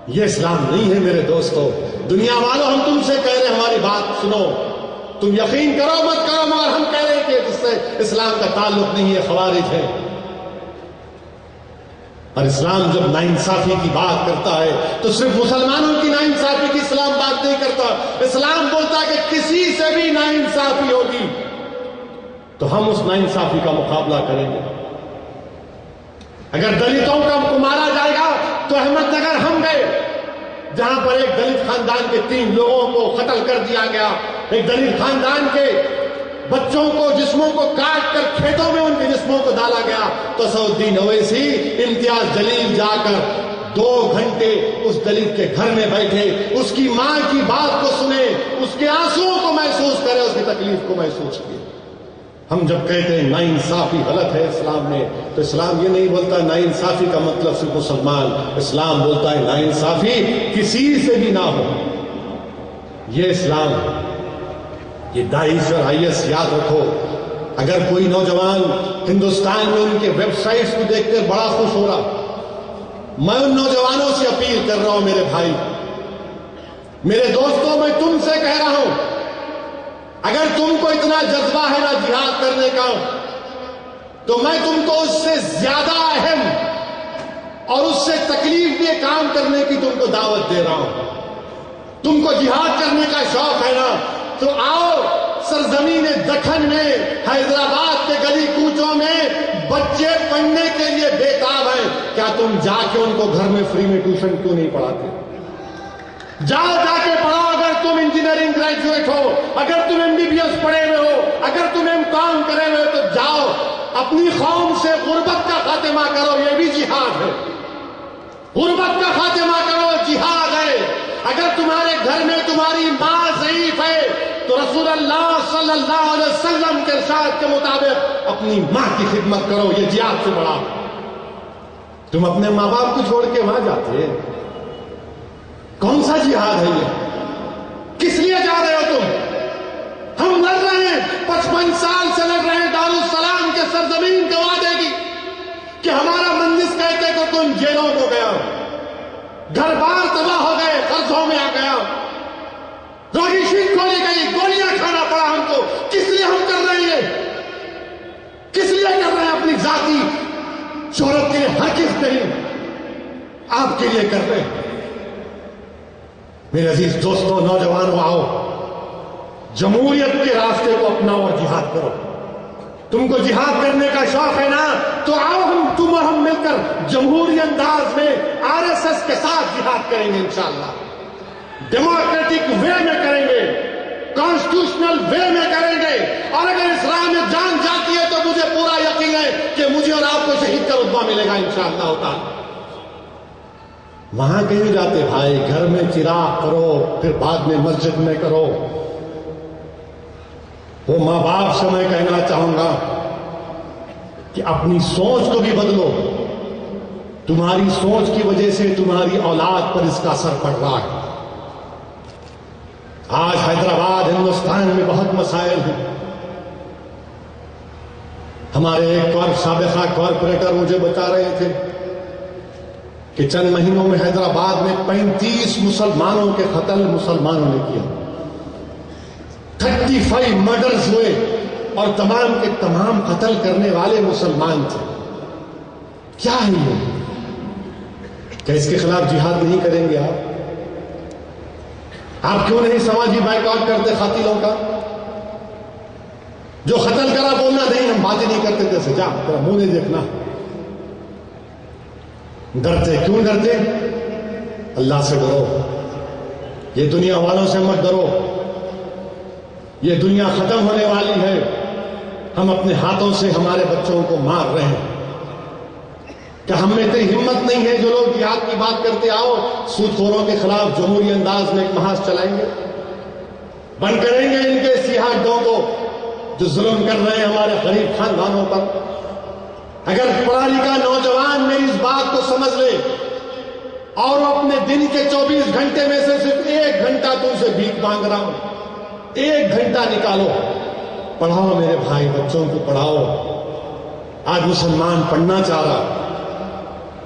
یہ اسلام نہیں ہے میرے دوستو. دنیا والوں، ہم تم سے کہہ رہے ہیں ہماری بات سنو، تم یقین کرو مت کرو مگر ہم کہہ رہے ہیں کہ جس سے اسلام کا تعلق نہیں ہے، خوارج ہے. اور اسلام جب ناانصافی کی بات کرتا ہے تو صرف مسلمانوں کی ناانصافی کی اسلام بات نہیں کرتا. اسلام بولتا ہے کہ کسی سے بھی ناانصافی ہوگی تو ہم اس ناانصافی کا مقابلہ کریں گے. اگر دلتوں کا مارا جائے گا تو احمد نگر ہم گئے جہاں پر ایک دلت خاندان کے 3 لوگوں کو قتل کر دیا گیا. ایک دلت خاندان کے بچوں کو، جسموں کو کاٹ کر کھیتوں میں ان کے جسموں کو ڈالا گیا. تو سعودین اویسی امتیاز جلیل جا کر 2 گھنٹے اس دلت کے گھر میں بیٹھے، اس کی ماں کی بات کو سنے، اس کے آنسوؤں کو محسوس کرے، اس کی تکلیف کو محسوس کیے. ہم جب کہتے ہیں ناانصافی غلط ہے اسلام میں تو اسلام یہ نہیں بولتا ناانصافی کا مطلب صرف مسلمان. اسلام بولتا ہے ناانصافی کسی سے بھی نہ ہو. یہ اسلام ہے. یہ داعش اور IS یاد رکھو. اگر کوئی نوجوان ہندوستان میں ان کے ویب سائٹس کو دیکھ کر بڑا خوش ہو رہا، میں ان نوجوانوں سے اپیل کر رہا ہوں، میرے بھائی، میرے دوستوں، میں تم سے کہہ رہا ہوں، اگر تم کو اتنا جذبہ ہے نا جہاد کرنے کا تو میں تم کو اس سے زیادہ اہم اور اس سے تکلیف دہ کام کرنے کی تم کو دعوت دے رہا ہوں. تم کو جہاد کرنے کا شوق ہے نا تو آؤ، سرزمین دکن میں حیدرآباد کے گلی کوچوں میں بچے پڑھنے کے لیے بےتاب ہیں، کیا تم جا کے ان کو گھر میں فری میں ٹیوشن کیوں نہیں پڑھاتے؟ جاؤ، جا کے پڑھاؤ۔ اگر تم انجینئرنگ گریجویٹ ہو، اگر تم MBBS پڑھے ہوئے ہو، اگر تم M.Com کرے ہوئے ہو تو جاؤ، اپنی قوم سے غربت کا خاتمہ کرو، یہ بھی جہاد ہے۔ غربت کا خاتمہ کرو، جہاد ہے۔ اگر تمہارے گھر میں تمہاری ماں ضعیف ہے تو رسول اللہ صلی اللہ علیہ وسلم کے ارشاد کے مطابق اپنی ماں کی خدمت کرو، یہ جہاد سے بڑا۔ تم اپنے ماں باپ کو چھوڑ کے وہاں جاتے، کون سا جہاد ہے یہ؟ کس لیے جا رہے ہو تم؟ ہم لڑ رہے ہیں، 55 سال سے لڑ رہے ہیں دارالسلام کے سرزمین کے وعدے کی کہ ہمارا مندس کہتے کو تم جیلوں کو گیا، گھر بار تباہ ہو گئے، قرضوں میں آ گیا، روزی شیٹ کھولی گئی، گولیاں کھانا پڑا ہم کو۔ کس لیے ہم کر رہے ہیں؟ کس لیے کر رہے ہیں؟ اپنی ذاتی شہرت کے لیے ہرگز نہیں، آپ کے لیے کر رہے ہیں۔ میرے عزیز دوستوں، نوجوانوں، آؤ، جمہوریت کے راستے کو اپناؤ اور جہاد کرو۔ تم کو جہاد کرنے کا شوق ہے نا تو آؤ، تم اور ہم مل کر جمہوری انداز میں RSS کے ساتھ جہاد کریں گے انشاءاللہ۔ ڈیموکریٹک وے میں کریں گے، کانسٹیٹیوشنل وے میں کریں گے، اور اگر اس راہ میں جان جاتی ہے تو مجھے پورا یقین ہے کہ مجھے اور آپ کو شہید کا رتبہ ملے گا انشاءاللہ تعالی۔ وہاں کہیں جاتے بھائی، گھر میں چراغ کرو، پھر بعد میں مسجد میں کرو۔ وہ ماں باپ سے میں کہنا چاہوں گا کہ اپنی سوچ کو بھی بدلو۔ تمہاری سوچ کی وجہ سے تمہاری اولاد پر اس کا اثر پڑ رہا ہے۔ آج حیدرآباد ہندوستان میں بہت مسائل ہیں۔ ہمارے ایک سابقہ کارپوریٹر مجھے بتا رہے تھے کہ چند مہینوں میں حیدرآباد میں 35 مسلمانوں کے قتل مسلمانوں نے کیا، 35 مرڈرز ہوئے، اور تمام کے تمام قتل کرنے والے مسلمان تھے۔ کیا ہے یہ؟ کیا اس کے خلاف جہاد نہیں کریں گے آپ؟ آپ کیوں نہیں سماجی بائیکاٹ کرتے قاتلوں کا؟ جو قتل کرا بولنا نہیں، ہم باتیں نہیں کرتے تھے، جا تیرا منہ نہیں دیکھنا۔ ڈرتے کیوں؟ ڈرتے اللہ سے ڈرو، یہ دنیا والوں سے مت ڈرو۔ یہ دنیا ختم ہونے والی ہے، ہم اپنے ہاتھوں سے ہمارے بچوں کو مار رہے ہیں۔ کہ ہم میں اتنی ہمت نہیں ہے جو لوگ جہاد کی بات کرتے، آؤ سود خوروں کے خلاف جمہوری انداز میں ایک محاذ چلائیں گے، بند کریں گے ان کے سیاہ ڈوں کو جو ظلم کر رہے ہیں ہمارے غریب خاندانوں پر۔ اگر پڑھا لکھا نوجوان میری اس بات کو سمجھ لے اور وہ اپنے دن کے 24 گھنٹے میں سے صرف 1 گھنٹہ تم سے بھیک مانگ رہا ہوں، 1 گھنٹہ نکالو، پڑھاؤ میرے بھائی، بچوں کو پڑھاؤ۔ آج مسلمان پڑھنا چاہ رہا،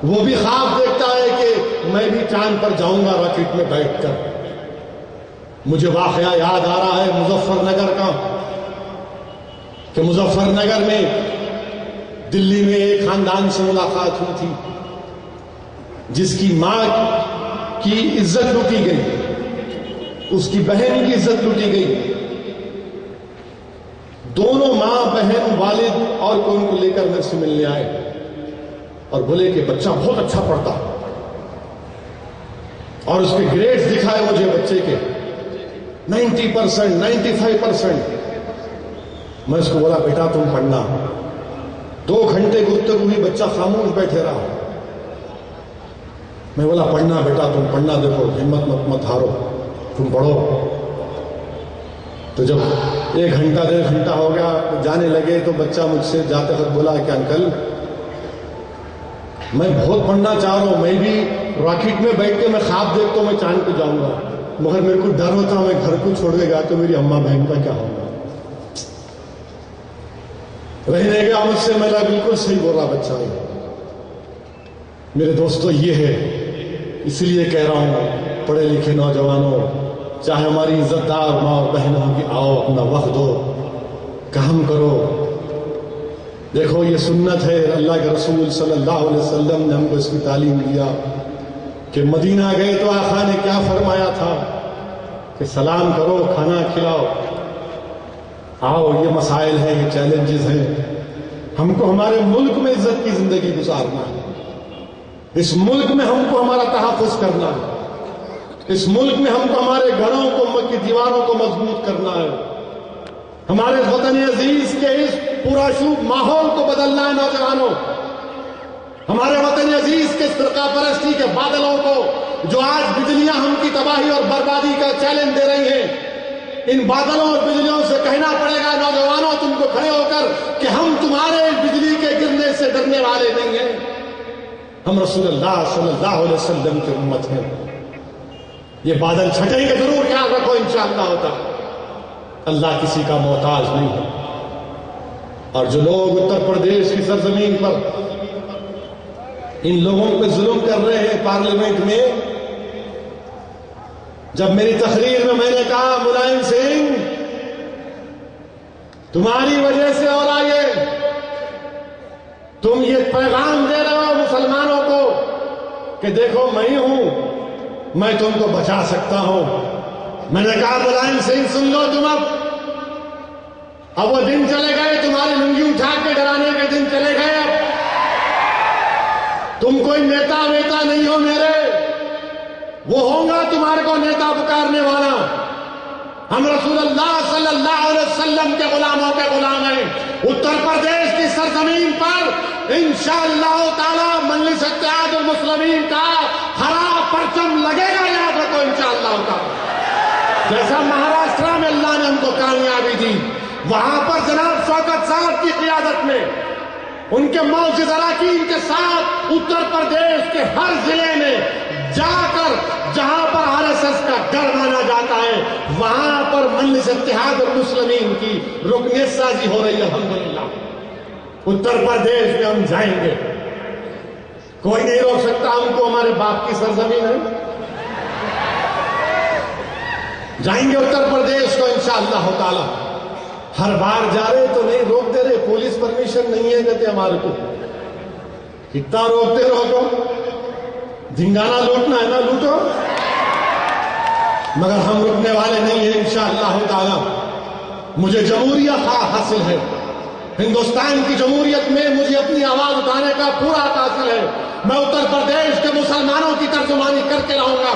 وہ بھی خواب دیکھتا ہے کہ میں بھی چاند پر جاؤں گا راکٹ میں بیٹھ کر۔ مجھے واقعہ یاد آ رہا ہے مظفر نگر کا، کہ مظفر نگر میں دلی میں ایک خاندان سے ملاقات ہوئی تھی جس کی ماں کی عزت لوٹی گئی، اس کی بہن کی عزت لوٹی گئی۔ دونوں ماں بہن والد اور کوئی ان کو لے کر میرے سے ملنے آئے اور بولے کہ بچہ بہت اچھا پڑھتا، اور اس کے گریڈز دکھائے مجھے بچے کے 90%، 95%۔ میں اس کو بولا بیٹا تم پڑھنا۔ 2 گھنٹے گفتگو ہوئی، بچہ خاموش بیٹھے رہا۔ میں بولا پڑھنا بیٹا تم پڑھنا، دیکھو ہمت مت ہارو، تم پڑھو۔ تو جب 1 گھنٹہ 1.5 گھنٹہ ہو گیا جانے لگے تو بچہ مجھ سے جاتے وقت بولا کہ انکل میں بہت پڑھنا چاہ رہا ہوں، میں بھی راکٹ میں بیٹھ کے میں خواب دیکھتا ہوں میں چاند پہ جاؤں گا، مگر میرے کو ڈر ہوتا میں گھر کو چھوڑ کے گیا تو میری اماں بہن کا کیا ہوگا۔ رہنے گیا مجھ سے، میں بالکل صحیح بول رہا بچہ ہے۔ میرے دوستو یہ ہے، اسی لیے کہہ رہا ہوں پڑھے لکھے نوجوانوں، چاہے ہماری عزت دار ماں اور بہنوں کی، آؤ اپنا وقت دو، کام کرو۔ دیکھو یہ سنت ہے، اللہ کے رسول صلی اللہ علیہ وسلم نے ہم کو اس کی تعلیم دیا کہ مدینہ گئے تو آقا نے کیا فرمایا تھا کہ سلام کرو، کھانا کھلاؤ، آؤ، یہ مسائل ہیں، یہ چیلنجز ہیں، ہم کو ہمارے ملک میں عزت کی زندگی گزارنا ہے، اس ملک میں ہم کو ہمارا تحفظ کرنا ہے، اس ملک میں ہم کو ہمارے گھروں کو کی دیواروں کو مضبوط کرنا ہے، ہمارے وطن عزیز کے اس پرآشوب ماحول کو بدلنا ہے نوجوانوں، ہمارے وطن عزیز کے فرقہ پرستی کے بادلوں کو جو آج بجلیاں ہم کی تباہی اور بربادی کا چیلنج دے رہی ہیں، ان بادلوں اور بجلیوں سے کہنا پڑے گا نوجوانوں تم کو کھڑے ہو کر کہ ہم تمہارے بجلی کے گرنے سے ڈرنے والے نہیں ہیں، ہم رسول اللہ صلی اللہ علیہ وسلم کی امت ہیں، یہ بادل چھٹیں گے ضرور، یاد رکھو انشاءاللہ ہوتا، اللہ کسی کا محتاج نہیں ہے۔ اور جو لوگ اتر پردیش کی سرزمین پر ان لوگوں پہ ظلم کر رہے ہیں پارلیمنٹ میں، جب میری تقریر میں میں نے کہا ملائم سنگھ تمہاری وجہ سے اور آگے تم یہ پیغام دے رہے ہو مسلمانوں کو کہ دیکھو میں ہوں، میں تم کو بچا سکتا ہوں، میں نے کہا ملائم سنگھ سن لو تم، اب وہ دن چلے گئے، تمہاری لنگی اٹھا کے ڈرانے کے دن چلے گئے، اب تم کوئی نیتا ویتا نہیں ہو میرے، وہ ہوں گا تمہارے کو نیتا پکارنے والا، ہم رسول اللہ صلی اللہ علیہ وسلم کے غلاموں کے غلام ہیں، اتر پردیش کی سرزمین پر انشاءاللہ تعالی مجلس اتحاد المسلمین کا ہرا پرچم لگے گا، یاد رکھو انشاءاللہ تعالی، جیسا مہاراشٹر میں اللہ نے ہم کو کامیابی دی، وہاں پر جناب شوکت صاحب کی قیادت میں ان کے معزز اراکین کے ساتھ اتر پردیش کے ہر ضلع میں جا کر جہاں پر RSS کا گڑھ مانا جاتا ہے وہاں پر مجلس اتحاد المسلمین کی رکنیت سازی ہو رہی ہے، الحمدللہ اتر پردیش میں ہم جائیں گے، کوئی نہیں روک سکتا ہم کو، ہمارے باپ کی سرزمین ہے، جائیں گے اتر پردیش کو انشاءاللہ تعالی، ہر بار جا رہے تو نہیں روکتے رہے، پولیس پرمیشن نہیں ہے کہتے ہمارے کو، کتنا روکتے روکو، دھنگانا لوٹنا ہے نا لوٹو، مگر ہم رکنے والے نہیں ہیں انشاءاللہ تعالی، مجھے جمہوریت حاصل ہے، ہندوستان کی جمہوریت میں مجھے اپنی آواز اٹھانے کا پورا حاصل ہے، میں اتر پردیش کے مسلمانوں کی ترجمانی کر کے رہوں گا،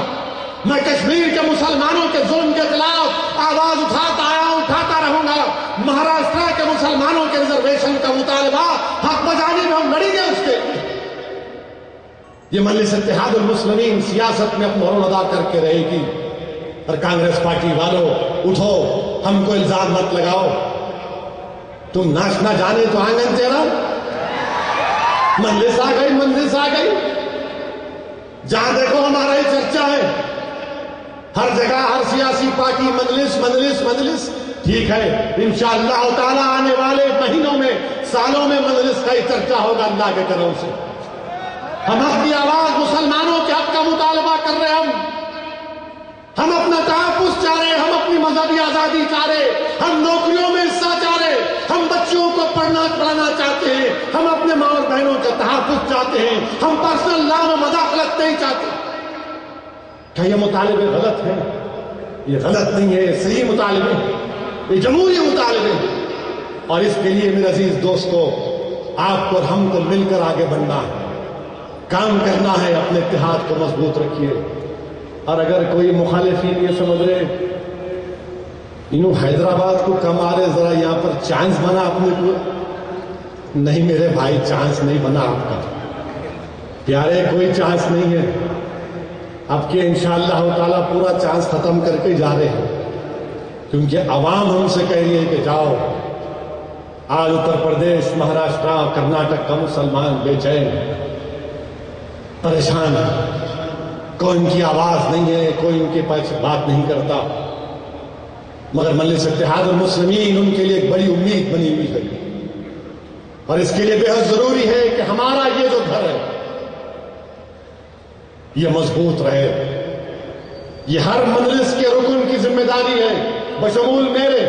میں کشمیر کے مسلمانوں کے ظلم کے خلاف آواز اٹھاتا آیا ہوں، اٹھاتا رہوں گا، مہاراشٹر کے مسلمانوں کے ریزرویشن کا مطالبہ حق بجانے میں ہم لڑیں گے اس کے، یہ مجلس اتحاد المسلمین سیاست میں اپنا رول ادا کر کے رہے گی، اور کانگریس پارٹی والوں اٹھو، ہم کو الزام مت لگاؤ، تم ناچ نہ جانے تو آنگن تیرا، مجلس آ گئی، مجلس آ گئی، جہاں دیکھو ہمارا ہی چرچا ہے، ہر جگہ ہر سیاسی پارٹی مجلس مجلس مجلس، ٹھیک ہے انشاءاللہ تعالی آنے والے مہینوں میں سالوں میں مجلس کا ہی چرچا ہوگا اللہ کے کرم سے، ہم اپنی آواز مسلمانوں کے حق کا مطالبہ کر رہے ہیں، ہم اپنا تحفظ چاہ رہے، ہم اپنی مذہبی آزادی چاہ رہے، ہم نوکریوں میں حصہ چاہ رہے، ہم بچوں کو پڑھانا چاہتے ہیں، ہم اپنے ماں اور بہنوں کا تحفظ چاہتے ہیں، ہم پرسنل لا میں مداخلت نہیں چاہتے، کیا یہ مطالبے غلط ہیں؟ یہ غلط نہیں ہے، یہ صحیح مطالبے ہیں، یہ جمہوری مطالبے ہیں، اور اس کے لیے میرے عزیز دوستو آپ کو اور ہم کو مل کر آگے بڑھنا ہے، کام کرنا ہے، اپنے اتحاد کو مضبوط رکھیے، اور اگر کوئی مخالفین یہ سمجھ رہے انہوں حیدرآباد کو کم آ رہے، ذرا یہاں پر چانس بنا اپنے کو، نہیں میرے بھائی چانس نہیں بنا آپ کا پیارے، کوئی چانس نہیں ہے، اب کہ انشاءاللہ تعالیٰ پورا چانس ختم کر کے جا رہے ہیں، کیونکہ عوام ہم سے کہہ رہی ہے کہ جاؤ، آج اتر پردیش، مہاراشٹر، کرناٹک کا مسلمان بے چین پریشان ہے، کوئی ان کی آواز نہیں ہے، کوئی ان کے پاس بات نہیں کرتا، مگر مجلس اتحاد المسلمین ان کے لیے ایک بڑی امید بنی ہوئی ہے، اور اس کے لیے بے حد ضروری ہے کہ ہمارا یہ جو گھر ہے یہ مضبوط رہے، یہ ہر مجلس کے رکن کی ذمہ داری ہے بشمول میرے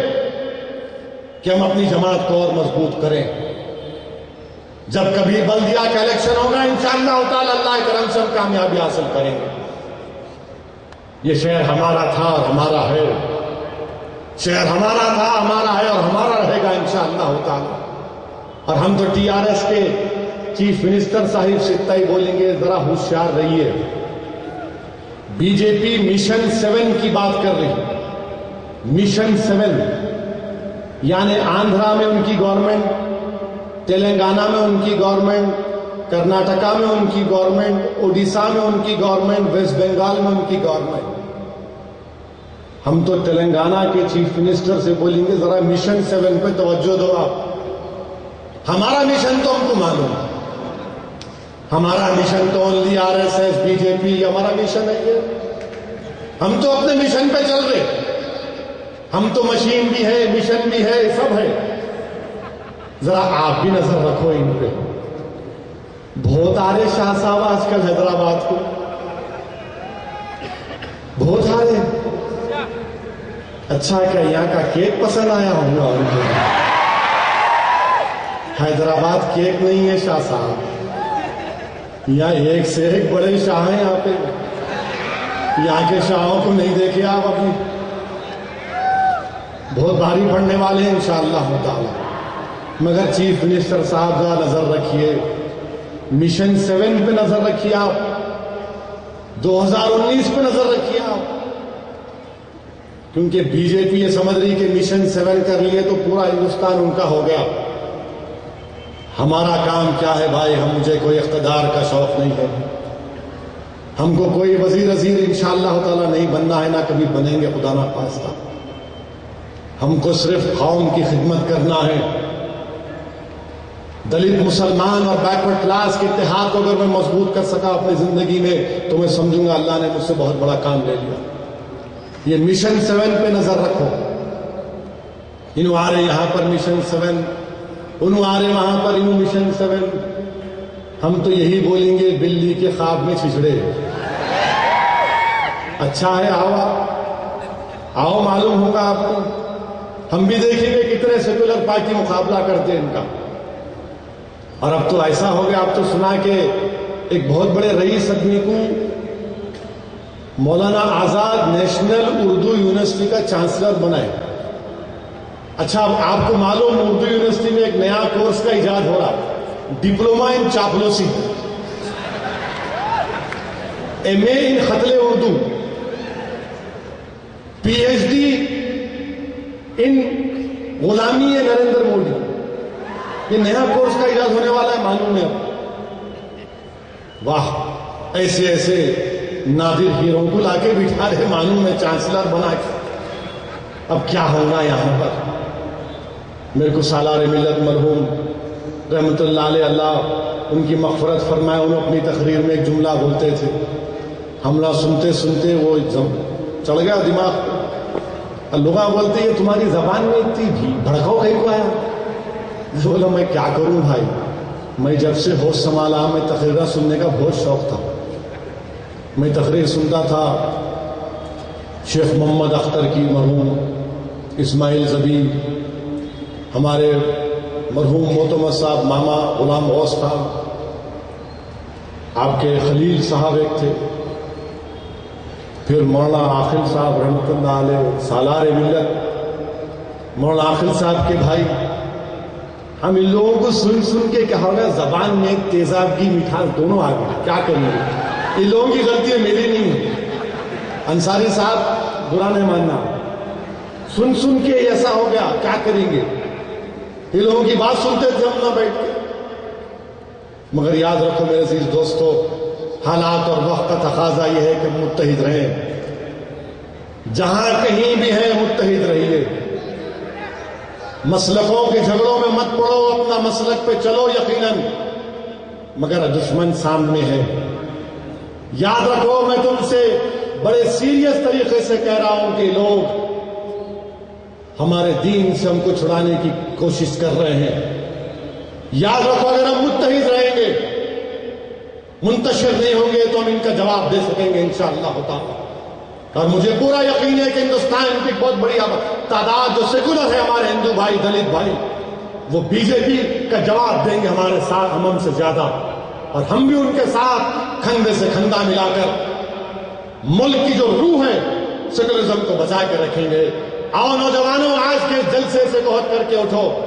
کہ ہم اپنی جماعت کو اور مضبوط کریں، جب کبھی بلدیہ کا الیکشن ہوگا انشاءاللہ تعالی اللہ کرم سے ہم کامیابی حاصل کریں گے، یہ شہر ہمارا تھا اور ہمارا ہے، شہر ہمارا تھا، ہمارا ہے اور ہمارا رہے گا انشاءاللہ تعالی۔ اور ہم تو ٹی آر ایس کے چیف منسٹر صاحب سے اتنا ہی بولیں گے، ذرا ہوشیار رہیے۔ بی جے پی مشن 7 کی بات کر رہی ہے، مشن 7، یعنی آندھرا میں ان کی گورنمنٹ، تلنگانہ میں ان کی گورنمنٹ، کرناٹکا میں ان کی گورنمنٹ، اڈیشہ میں ان کی گورنمنٹ، ویسٹ بنگال میں ان کی گورنمنٹ۔ ہم تو تلنگانہ کے چیف منسٹر سے بولیں گے ذرا مشن 7 پہ توجہ دو آپ۔ ہمارا مشن تو ہم کو معلوم ہے، ہمارا مشن تو only R S S B J P ہمارا مشن ہے یہ۔ ہم تو اپنے مشن پہ چل رہے، ہم تو مشین بھی ہے، مشن بھی ہے، سب ہے۔ ذرا آپ بھی نظر رکھو ان پہ۔ بہت آ رہے شاہ صاحب آج کل حیدرآباد کو، بہت آ رہے۔ اچھا کیا یہاں کا کیک پسند آیا ہوگا ان کو؟ حیدرآباد کیک نہیں ہے شاہ صاحب، یہاں ایک سے ایک بڑے شاہ ہیں یہاں پہ، یہاں کے شاہوں کو نہیں دیکھے آپ ابھی، بہت بھاری پڑنے والے ہیں انشاءاللہ تعالی۔ مگر چیف منسٹر صاحب ذرا نظر رکھیے، مشن 7 پہ نظر رکھیے آپ، 2019 پہ نظر رکھیے آپ، کیونکہ بی جے پی یہ سمجھ رہی کہ مشن 7 کر لیے تو پورا ہندوستان ان کا ہو گیا۔ ہمارا کام کیا ہے بھائی؟ مجھے کوئی اقتدار کا شوق نہیں ہے، ہم کو کوئی وزیر انشاءاللہ تعالی نہیں بننا ہے، نہ کبھی بنیں گے خدا نہ خواستہ۔ ہم کو صرف قوم کی خدمت کرنا ہے۔ دلت، مسلمان اور بیکورڈ کلاس کے اتحاد کو اگر میں مضبوط کر سکا اپنی زندگی میں تو میں سمجھوں گا اللہ نے مجھ سے بہت بڑا کام لے لیا۔ یہ مشن 7 پہ نظر رکھو، انہوں آ رہے یہاں پر مشن 7، انہوں آ رہے وہاں پر انہوں مشن 7۔ ہم تو یہی بولیں گے بلی کے خواب میں چھچڑے۔ اچھا ہے، آؤ معلوم ہوگا آپ کو، ہم بھی دیکھیں گے کتنے سیکولر پارٹی مقابلہ کرتے ہیں ان کا۔ اور اب تو ایسا ہو گیا، اب تو سنا کہ ایک بہت بڑے رئیس آدمی کو مولانا آزاد نیشنل اردو یونیورسٹی کا چانسلر بنائے۔ اچھا، اب آپ کو معلوم اردو یونیورسٹی میں ایک نیا کورس کا ایجاد ہو رہا، ڈپلوما ان چاپلوسی، ایم اے ان خطل Urdu, P H D in غلامی نریندر مودی۔ یہ نیا کورس کا ایجاد ہونے والا ہے، معلوم ہے۔ واہ، ایسے ایسے نادر ہیروں کو لا کے بٹھا رہے، معلوم ہے، چانسلر بنا کے۔ اب کیا ہوگا یہاں پر؟ میرے کو سالار ملت مرحوم رحمت اللہ علیہ، اللہ ان کی مغفرت فرمائے، انہوں اپنی تقریر میں ایک جملہ بولتے تھے، حملہ سنتے سنتے وہ چڑھ گیا دماغ پہ۔ لوگاں بولتے یہ تمہاری زبان میں اتنی بھی بھڑکاؤ کہیں کو آیا؟ بولا میں کیا کروں بھائی، میں جب سے ہوش سنبھالا میں تقریریں سننے کا بہت شوق تھا۔ میں تقریر سنتا تھا شیخ محمد اختر کی، مرحوم اسماعیل زبی، ہمارے مرحوم معتمد صاحب ماما غلام غوث صاحب، آپ کے خلیل صاحب ایک تھے، پھر مولانا عاقل صاحب رحمۃ اللہ علیہ، سالار ملت مولانا عاقل صاحب کے بھائی۔ ہم ان لوگوں کو سن سن کے کیا ہوگا، زبان میں تیزابی مٹھاس دونوں آ گئی، کیا کریں گے؟ ان لوگوں کی غلطی میری نہیں ہے، انصاری صاحب برا نہیں ماننا، سن سن کے ایسا ہو گیا، کیا کریں گے؟ ان لوگوں کی بات سنتے تھے ہم نہ بیٹھ کے۔ مگر یاد رکھو میرے عزیز دوستو، حالات اور وقت کا تقاضا یہ ہے کہ متحد رہیں، جہاں کہیں بھی ہیں متحد رہیے، مسلکوں کے جھگڑوں میں مت پڑو، اپنا مسلک پہ چلو یقیناً، مگر دشمن سامنے ہے۔ یاد رکھو، میں تم سے بڑے سیریس طریقے سے کہہ رہا ہوں کہ لوگ ہمارے دین سے ہم کو چھڑانے کی کوشش کر رہے ہیں۔ یاد رکھو، اگر ہم متحد رہیں گے، منتشر نہیں ہوں گے تو ہم ان کا جواب دے سکیں گے انشاءاللہ تعالی۔ اور مجھے پورا یقین ہے کہ ہندوستان کی بہت بڑی تعداد جو سیکولر ہے، ہمارے ہندو بھائی، دلت بھائی، وہ بی جے پی کا جواب دیں گے ہمارے ساتھ، ہم سے زیادہ، اور ہم بھی ان کے ساتھ کندھے سے کندھا ملا کر ملک کی جو روح ہے سیکولرزم کو بچا کے رکھیں گے۔ آؤ نوجوانوں، آج کے جلسے سے عہد کر کے اٹھو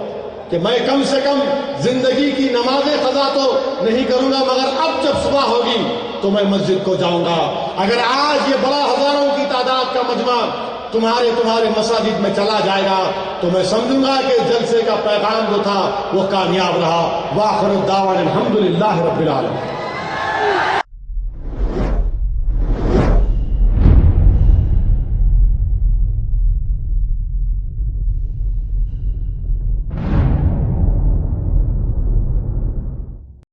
کہ میں کم سے کم زندگی کی نماز قضا تو نہیں کروں گا، مگر اب جب صبح ہوگی تو میں مسجد کو جاؤں گا۔ اگر آج یہ بڑا ہزاروں کی تعداد کا مجمع تمہارے مساجد میں چلا جائے گا تو میں سمجھوں گا کہ جلسے کا پیغام جو تھا وہ کامیاب رہا۔ وآخر الدعوانا الحمدللہ رب العالمین۔